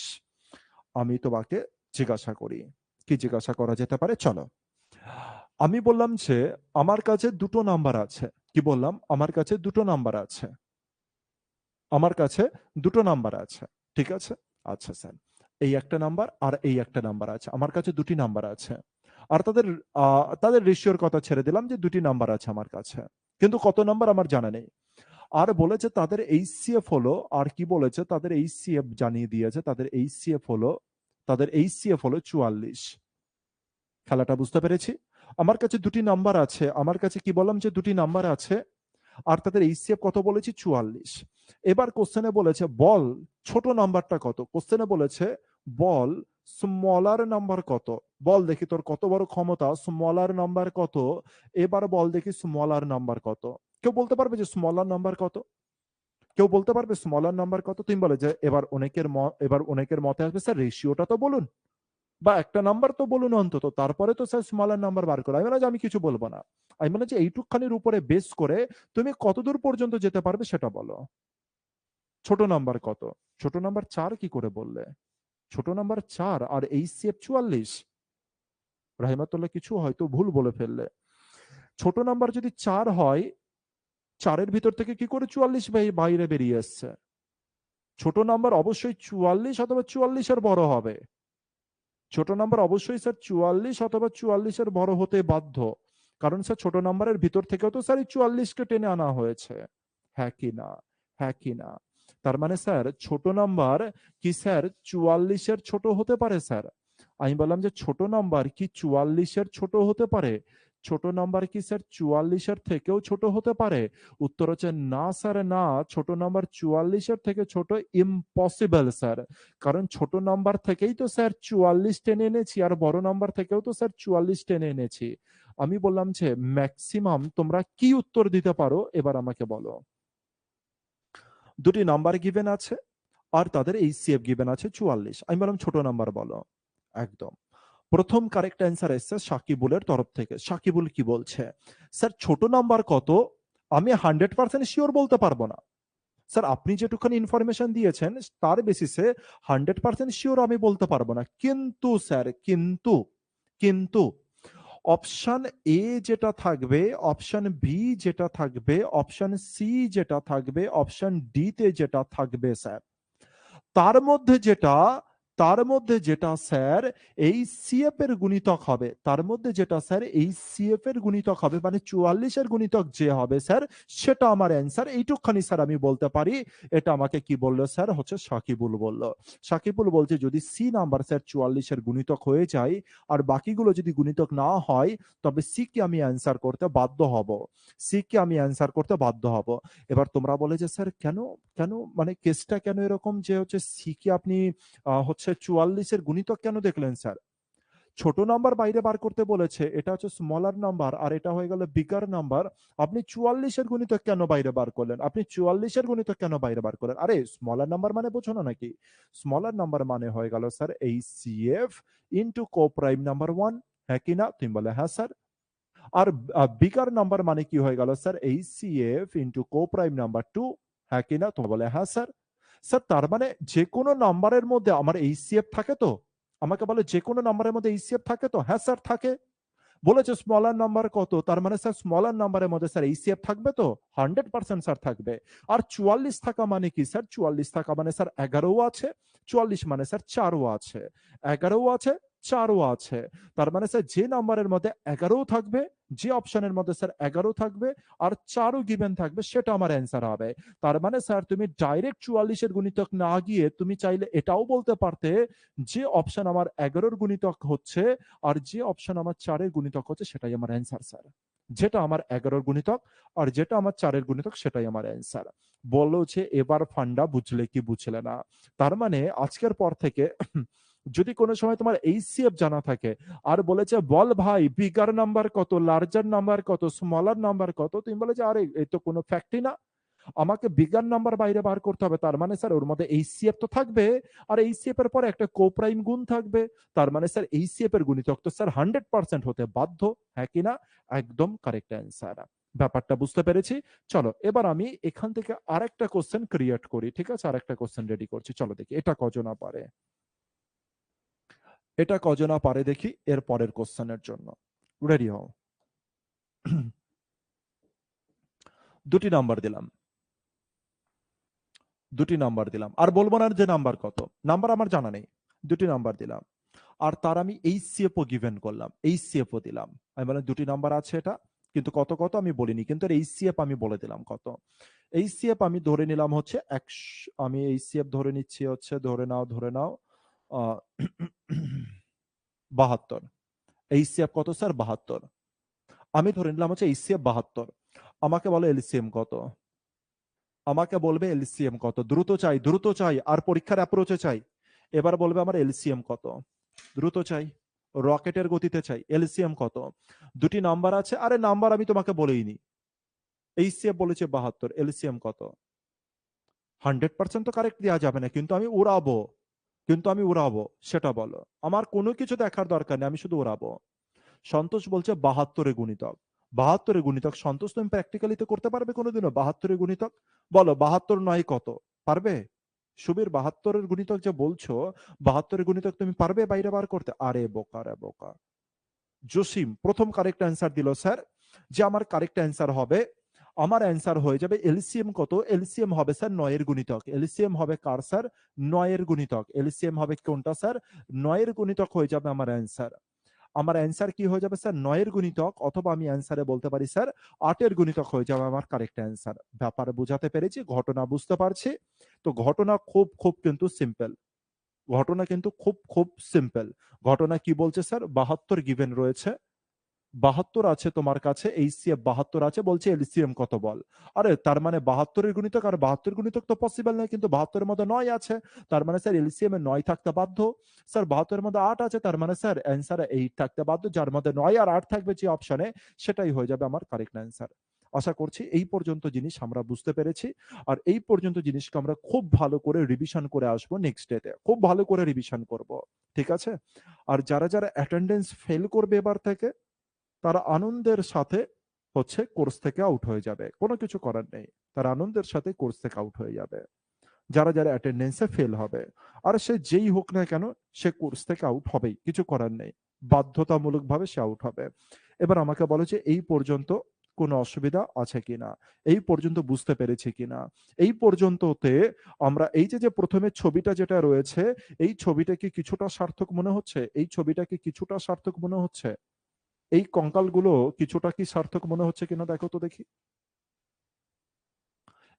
আমি তোমাকে জিজ্ঞাসা করি। কি জিজ্ঞাসা করা যেতে পারে? চলো। আমি বললাম যে আমার কাছে দুটো নাম্বার আছে। কি বললাম? আমার কাছে দুটো নাম্বার আছে। আমার কাছে দুটো নাম্বার আছে। ঠিক আছে? আচ্ছা স্যার। এই একটা নাম্বার আর এই একটা নাম্বার আছে। আমার কাছে দুটি নাম্বার আছে। আর তাদের রেশিওর কথা ছেড়ে দিলাম যে দুটি নাম্বার আছে আমার কাছে। কিন্তু কত নাম্বার আমার জানা নেই। আর বলেছে তাদের এইচসিএফ হলো, আর কি বলেছে? তাদের এইচসিএফ জানিয়ে দিয়েছে, তাদের এইচসিএফ হলো 44। খেলাটা বুঝতে পেরেছি? আমার কাছে দুটি নাম্বার আছে। আমার কাছে কি বললাম যে দুটি নাম্বার আছে। আর তাদের এইচসিএফ কত বলেছি? 44। এবার কোশ্চেনে বলেছে বল ছোট নাম্বারটা কত? কোশ্চেনে বলেছে বল স্মলার নাম্বার কত? বল দেখি তোর কত বড় ক্ষমতা, স্মলার নাম্বার কত? এবার বল দেখি স্মলার নাম্বার কত? কেউ বলতে পারবে যে স্মলার নাম্বার কত? কেউ বলতে পারবে স্মলার নাম্বার কত? তুমি বলে যে এবার অনেকের মতে আসবে স্যার রেশিওটা তো বলুন, বা একটা নাম্বার তো বলুন অন্তত, তারপরে তো স্যার স্মলার নাম্বার বার করো। আমি বলে যে আমি কিছু বলবো না। আমি বলে যে এইটুকখানির উপরে বেস করে তুমি কতদূর পর্যন্ত যেতে পারবে সেটা বলো। ছোট নাম্বার কত? ছোট নাম্বার 4 কি করে বললে? ছোট নাম্বার 4 আর এইচসিএফ 44? রাহিমাতুল্লাহ কিছু হয়তো ভুল বলে ফেললে। ছোট নাম্বার যদি 4 হয়, 4 ভিতর থেকে কি করে 44 বাইরে বেরিয়ে এসছে? ছোট নাম্বার অবশ্যই 44 অথবা 44 এর বড় হবে। ছোট নাম্বার অবশ্যই স্যার 44 অথবা 44 এর বড় হতে বাধ্য। কারণ স্যার ছোট নাম্বারের ভিতর থেকেও তো স্যার এই 44 কে টেনে আনা হয়েছে। হ্যাঁ কি না? হ্যাঁ কি না? তার মানে স্যার ছোট নাম্বার কি স্যার 44 এর ছোট হতে পারে স্যার? আমি বললাম যে ছোট নাম্বার কি 44 এর ছোট হতে পারে? ছোট নাম্বার কি স্যার 44 এর থেকেও ছোট হতে পারে? উত্তর হচ্ছে না স্যার, না। ছোট নাম্বার 44 এর থেকে ছোট ইম্পসিবল স্যার। কারণ ছোট নাম্বার থেকেই তো স্যার 44 টেনে এনেছি, আর বড় নাম্বার থেকেও তো স্যার 44 টেনে এনেছি। আমি বললাম যে ম্যাক্সিমাম তোমরা কি উত্তর দিতে পারো এবার আমাকে বলো। দুটি নাম্বার গিভেন আছে আর তাদের এইচসিএফ গিভেন আছে 44। আমি বললাম ছোট নাম্বার বলো। একদম প্রথম কারেক্ট অ্যান্সার এসছে সাকিবুলের তরফ থেকে। সাকিবুল কি বলছে? স্যার ছোট নাম্বার কত আমি 100% শিওর বলতে পারবো না। স্যার আপনি যেটুখানি ইনফরমেশন দিয়েছেন তার বেসিসে 100% শিওর আমি বলতে পারবো না। কিন্তু স্যার কিন্তু কিন্তু অপশন এ যেটা থাকবে, অপশন বি যেটা থাকবে, অপশন সি যেটা থাকবে, অপশন ডি তে যেটা থাকবে স্যার, তার মধ্যে যেটা তার মধ্যে যেটা স্যার এই সিএফ এর গুণিতক হবে, তার মধ্যে যেটা স্যার এই সিএফ এর গুণিতক হবে, মানে 44 এর গুণিতক যে হবে স্যার সেটা আমার অ্যান্সার। এইটুকখানি স্যার আমি বলতে পারি। এটা আমাকে কি বললো স্যার, হচ্ছে সাকিবুল বলল। সাকিবুল বলছে যদি সি নাম্বার স্যার 44 এর গুণিতক হয়ে যায় আর বাকিগুলো যদি গুণিতক না হয়, তবে সি কে আমি অ্যান্সার করতে বাধ্য হব, সি কে আমি অ্যান্সার করতে বাধ্য হব। এবার তোমরা বলে যে স্যার কেন, কেন মানে কেসটা কেন এরকম যে হচ্ছে সি কে আপনি হচ্ছে 44 এর গুণিতক কেন দেখলেন স্যার? ছোট নাম্বার বাইরে বার করতে বলেছে, এটা হচ্ছে স্মলার নাম্বার আর এটা হয়ে গেল বিগার নাম্বার। আপনি 44 এর গুণিতক কেন বাইরে বার করলেন? আপনি 44 এর গুণিতক কেন বাইরে বার করলেন? আরে স্মলার নাম্বার মানে বোঝো না নাকি? স্মলার নাম্বার মানে হয়ে গেল স্যার এই সিএফ ইন্টু কো প্রাইম নাম্বার 1, হ্যাঁ কি না? তুমি বলে হ্যাঁ স্যার। আর বিগার নাম্বার মানে কি হয়ে গেল স্যার এই সিএফ ইন্টু কো প্রাইম নাম্বার 2, হ্যাঁ কি না? তোমরা বলে হ্যাঁ স্যার। স্যার তার মানে যে কোনো নাম্বারের মধ্যে আমার এইচসিএফ থাকে তো? আমাকে বলে যে কোনো নাম্বারের মধ্যে এইচসিএফ থাকে তো? হ্যাঁ স্যার থাকে। বলেছে স্মলার নাম্বার কত, তার মানে স্যার স্মলার নাম্বারের মধ্যে স্যার এইচসিএফ থাকবে তো? 100% স্যার থাকবে। আর 44 থাকা মানে কি স্যার? 44 থাকা মানে স্যার 11ও আছে, 44 মানে স্যার 4ও আছে, 11ও আছে, 4ও আছে। তার মানে স্যার যে নাম্বারের মধ্যে 11ও থাকবে, যে অপশনের মধ্যে স্যার 11 থাকবে আর 4ও গিভেন থাকবে, সেটা আমার অ্যান্সার হবে। তার মানে স্যার তুমি ডাইরেক্ট 44 এর গুণিতক না গিয়ে তুমি চাইলে এটাও বলতে পারতে যে অপশন আমার 11 এর গুণিতক হচ্ছে আর যে অপশন আমার 4 এর গুণিতক হচ্ছে সেটাই আমার অ্যান্সার স্যার। যেটা আমার 11 এর গুণিতক আর যেটা আমার 4 এর গুণিতক সেটাই আমার অ্যান্সার। বললো যে এবার ফান্ডা বুঝলে কি বুঝলে না। তার মানে আজকের পর থেকে যদি কোনো সময় তোমার এইচসিএফ জানা থাকে আর বলেছে বল ভাই বিগার নাম্বার কত, লার্জার নাম্বার কত, স্মলার নাম্বার কত, তুমি বলে যে আরে এই তো কোনো ফ্যাক্টই না, আমাকে বিজ্ঞান নাম্বার বাইরে বার করতে হবে। তার মানে স্যার ওর মধ্যে এইচসিএফ তো থাকবে আর এইচসিএফ এর পরে একটা কোপ্রাইম গুণ থাকবে। তার মানে স্যার এইচসিএফ এর গুণিতক তো স্যার 100% হতে বাধ্য, হ্যাঁ কিনা? একদম কারেক্ট অ্যান্সার। ব্যাপারটা বুঝতে পেরেছি। চলো এবার আমি এখান থেকে আরেকটা কোশ্চেন ক্রিয়েট করি, ঠিক আছে? আরেকটা কোশ্চেন রেডি করছি, চলো দেখি এটা কজনা পারে, এটা কজনা পারে দেখি এর পরের কোশ্চেনের জন্য। রেডি হও। দুটি নাম্বার দিলাম, দুটি নাম্বার দিলাম, আর বলবো না যে নাম্বার কত, নাম্বার আমার জানা নেই। দুটি নাম্বার দিলাম আর তার আমি এইচসিএফ ও গিভেন করলাম, এইচসিএফ ও দিলাম। আমি বললাম দুটি নাম্বার আছে এটা, কিন্তু কত কত আমি বলিনি, কিন্তু এইচসিএফ আমি বলে দিলাম কত। এইচসিএফ আমি ধরে নিলাম হচ্ছে আমি এইচসিএফ ধরে নিচ্ছি হচ্ছে, ধরে নাও 72। এইচসিএফ কত স্যার? 72। আমি ধরে নিলাম হচ্ছে এইচসিএফ 72। আমাকে বলো এলসিএম কত, আমাকে বলবে এলসিএম কত। দ্রুত চাই, দ্রুত চাই, আর পরীক্ষার অ্যাপ্রোচে চাই। এবার বলবে আমার এলসিএম কত, দ্রুত চাই, রকেটের গতিতে চাই। এলসিএম কত? দুটি নাম্বার আছে, আরে নাম্বার আমি তোমাকে বলেইনি। এইচসিএফ বলেছে 72, এলসিএম কত? 100% তো কারেক্ট দেওয়া যাবে না, কিন্তু আমি উড়াবো, কিন্তু আমি উড়াবো, সেটা বলো। আমার কোনো কিছু দেখার দরকার নেই, আমি শুধু উড়াবো। সন্তোষ বলছে 72 গুণিতক। 72 গুণিতক সন্তোষ, তুমি প্র্যাকটিক্যালিতে করতে পারবে কোনোদিনও 72 গুণিতক? বলো 72 নয় কত, পারবে? সুবীর 72 গুণিতক যে বলছো, 72 গুণিতক তুমি পারবে বাইরে বার করতে? আরে বোকা রে বোকা। জসিম প্রথম কারেক্ট অ্যান্সার দিল স্যার, যে আমার কারেক্ট অ্যান্সার হবে, আমার অ্যান্সার হয়ে যাবে এলসিএম কত? এলসিএম হবে স্যার 9 এর গুণিতক। এলসিএম হবে কার স্যার? 9 এর গুণিতক। এলসিএম হবে কোনটা স্যার? 9 এর গুণিতক হয়ে যাবে আমার অ্যান্সার। আমার অ্যান্সার কি হয়ে যাবে স্যার? 9 এর গুণিতক, অথবা আমি অ্যান্সারে বলতে পারি স্যার 8 এর গুণিতক হয়ে যাবে আমার কারেক্ট অ্যান্সার। ব্যাপার বুঝাতে পেরেছি, ঘটনা বুঝতে পারছি। তো ঘটনা খুব খুব কিন্তু সিম্পল, ঘটনা কিন্তু খুব খুব সিম্পল। ঘটনা কি বলছে স্যার? 72 গিভেন রয়েছে, 72 আছে তোমার কাছে, এইচসিএফ 72 আছে, বলছে এলসিএম কত বল। আরে তার মানে 72 এর গুণিতক আর 72 গুণিতক তো পসিবল নয়, কিন্তু 72 এর মধ্যে 9 আছে, তার মানে স্যার এলসিএম এ 9 থাকতে বাধ্য। স্যার 72 এর মধ্যে 8 আছে, তার মানে স্যার অ্যান্সারে 8 থাকতে বাধ্য, যার মধ্যে 9 আর 8 থাকবে যে অপশনে, সেটাই হয়ে যাবে আমার কারেক্ট অ্যান্সার। আশা করছি এই পর্যন্ত জিনিস আমরা বুঝতে পেরেছি। আর এই পর্যন্ত জিনিসকে আমরা খুব ভালো করে রিভিশন করে আসবো নেক্সট ডেতে, খুব ভালো করে রিভিশন করব, ঠিক আছে? আর যারা যারা অ্যাটেন্ডেন্স ফেল করবে এবার থেকে, তারা আনন্দের সাথে হচ্ছে কোর্স থেকে আউট হয়ে যাবে, কোনো কিছু করার নেই। তারা আনন্দের সাথে কোর্স থেকে আউট হয়ে যাবে, যারা যারা অ্যাটেন্ডেন্সে ফেল হবে। আর সে যেই হোক না কেন, সে কোর্স থেকে আউট হবেই, কিছু করার নেই, বাধ্যতামূলক ভাবে সে আউট হবে। এবার আমাকে বলো যে এই পর্যন্ত কোনো অসুবিধা আছে কিনা, এই পর্যন্ত বুঝতে পেরেছি কিনা, এই পর্যন্ততে আমরা এই যে প্রথমে ছবিটা যেটা রয়েছে, এই ছবিটা কি কিছুটা সার্থক মনে হচ্ছে? এই ছবিটা কি কিছুটা সার্থক মনে হচ্ছে? এই কঙ্কালগুলো কিছুটা কি সার্থক মনে হচ্ছে কিনা দেখো তো দেখি।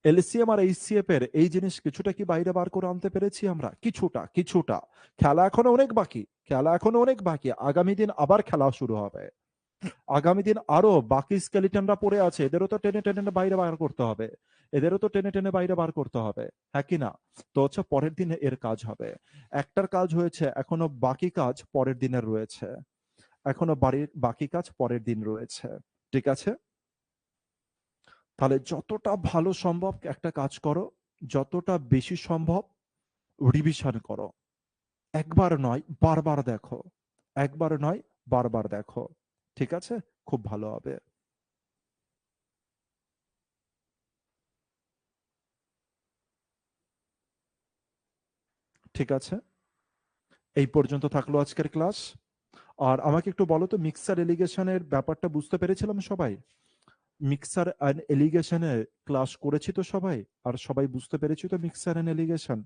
এলসিএম আর এইচসিএফ এর এই জিনিস কিছুটা কি বাইরে বার করে আনতে পেরেছি আমরা? কিছুটা কিছুটা। খেলা এখনো অনেক বাকি, খেলা এখনো অনেক বাকি। আগামী দিন আবার খেলা শুরু হবে। আগামী দিন আরো বাকি স্কেলিটনরা পড়ে আছে, এদেরও তো টেনে টেনে বাইরে বার করতে হবে, এদেরও তো টেনে টেনে বাইরে বার করতে হবে, হ্যাঁ কি না? তো হচ্ছে পরের দিনে এর কাজ হবে। একটার কাজ হয়েছে, এখনো বাকি কাজ পরের দিনের রয়েছে, এখনো বাকি কাজ পরের দিন রয়েছে। ঠিক আছে, তাহলে যতটা ভালো সম্ভব একটা কাজ করো, যতটা বেশি সম্ভব রিভিশন করো। একবার নয় বারবার দেখো, একবার নয় বারবার দেখো। ঠিক আছে, খুব ভালো হবে। ঠিক আছে, এই পর্যন্ত থাকলো আজকের ক্লাস। আর আমাকে একটু বলো তো, মিক্সার এলিগেশনের ব্যাপারটা বুঝতে পেরেছিলাম সবাই? মিক্সার অ্যান্ড এলিগেশনের ক্লাস করেছি তো সবাই? আর সবাই বুঝতে পেরেছি তো মিক্সার অ্যান্ড এলিগেশন?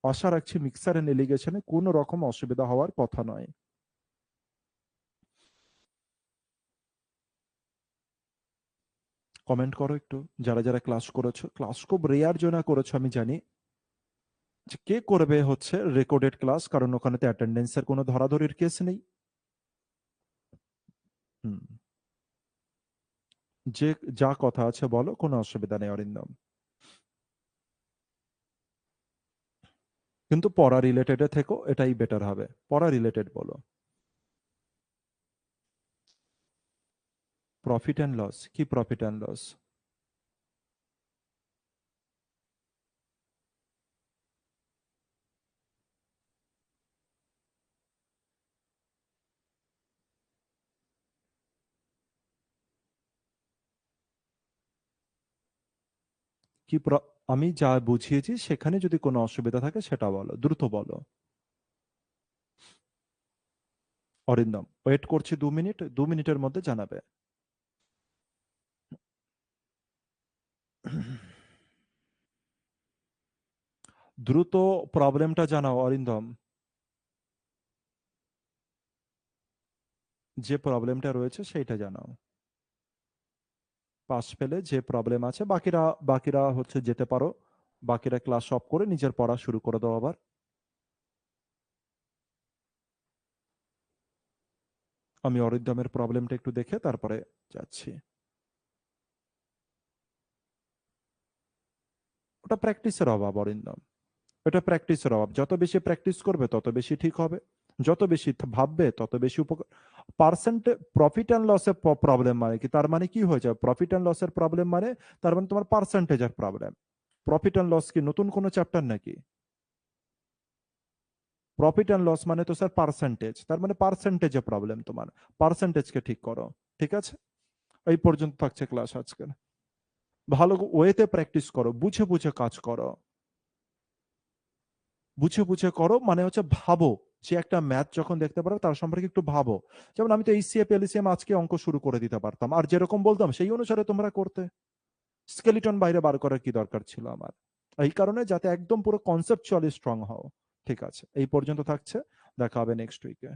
আশা রাখছি মিক্সার অ্যান্ড এলিগেশনে কোনো রকম অসুবিধা হওয়ার কথা নয়। কমেন্ট করো একটু, যারা যারা ক্লাস করেছো। ক্লাস খুব রেয়ার জনা করেছো আমি জানি। যে কে করবে হচ্ছে রেকর্ডেড ক্লাস, কারণ ওখানে তো অ্যাটেন্ডেন্সের কোনো ধরাধরির কেস নেই। হুম, যে যা কথা আছে বলো, কোনো অসুবিধা নেই অরিন্দম। কিন্তু পড়া রিলেটেড থেকো, এটাই বেটার হবে। পড়া রিলেটেড বলো। প্রফিট অ্যান্ড লস কি? প্রফিট অ্যান্ড লস কি? আমি যা বুঝিয়েছি সেখানে যদি কোনো অসুবিধা থাকে সেটা বলো, দ্রুত বলো। অরিন্দম ওয়েট করছি 2 মিনিট, 2 মিনিটের মধ্যে জানাবে। দ্রুত প্রবলেমটা জানাও অরিন্দম। যে প্রবলেমটা রয়েছে সেইটা জানাও। পাস পেলে যে প্রবলেম আছে, বাকিরা বাকিরা হচ্ছে যেতে পারো। বাকিরা ক্লাস অফ করে নিজের পড়া শুরু করে দাও আবার। আমি অরিন্দমের প্রবলেমটা একটু দেখে তারপরে যাচ্ছি। ওটা প্র্যাকটিসের অভাব অরিন্দম, এটা প্র্যাকটিসের অভাব। যত বেশি প্র্যাকটিস করবে তত বেশি ঠিক হবে, যত বেশি ভাববে তত বেশি উপকার। পার্সেন্টে প্রফিট অ্যান্ড লসের প্রবলেম মানে কি? তার মানে কি হয়ে যায় প্রফিট অ্যান্ড লসের প্রবলেম মানে? তার মানে তোমার পার্সেন্টেজের প্রবলেম। প্রফিট অ্যান্ড লস কি নতুন কোনো চ্যাপ্টার নাকি? প্রফিট অ্যান্ড লস মানে তো স্যার পার্সেন্টেজ, তার মানে পার্সেন্টেজে প্রবলেম তোমার। পার্সেন্টেজকে ঠিক করো। ঠিক আছে, এই পর্যন্ত থাকছে ক্লাস আজকের। ভালো ওয়েতে প্র্যাকটিস করো, বুঝে বুঝে কাজ করো, বুঝে বুঝে করো। মানে হচ্ছে ভাবো, যে একটা ম্যাথ যখন দেখতে পারো তার সম্পর্কে একটু ভাবো। যেমন আমি তো এইচসিএফ এলসিএম আজকে অঙ্ক শুরু করে দিতে পারতাম, আর যেরকম বলতাম সেই অনুসারে তোমরা করতে। স্কেলিটন বাইরে বার করার কি দরকার ছিল আমার? এই কারণে যাতে একদম পুরো কনসেপচুয়ালি স্ট্রং হও। ঠিক আছে, এই পর্যন্ত থাকছে, দেখা হবে নেক্সট উইকে।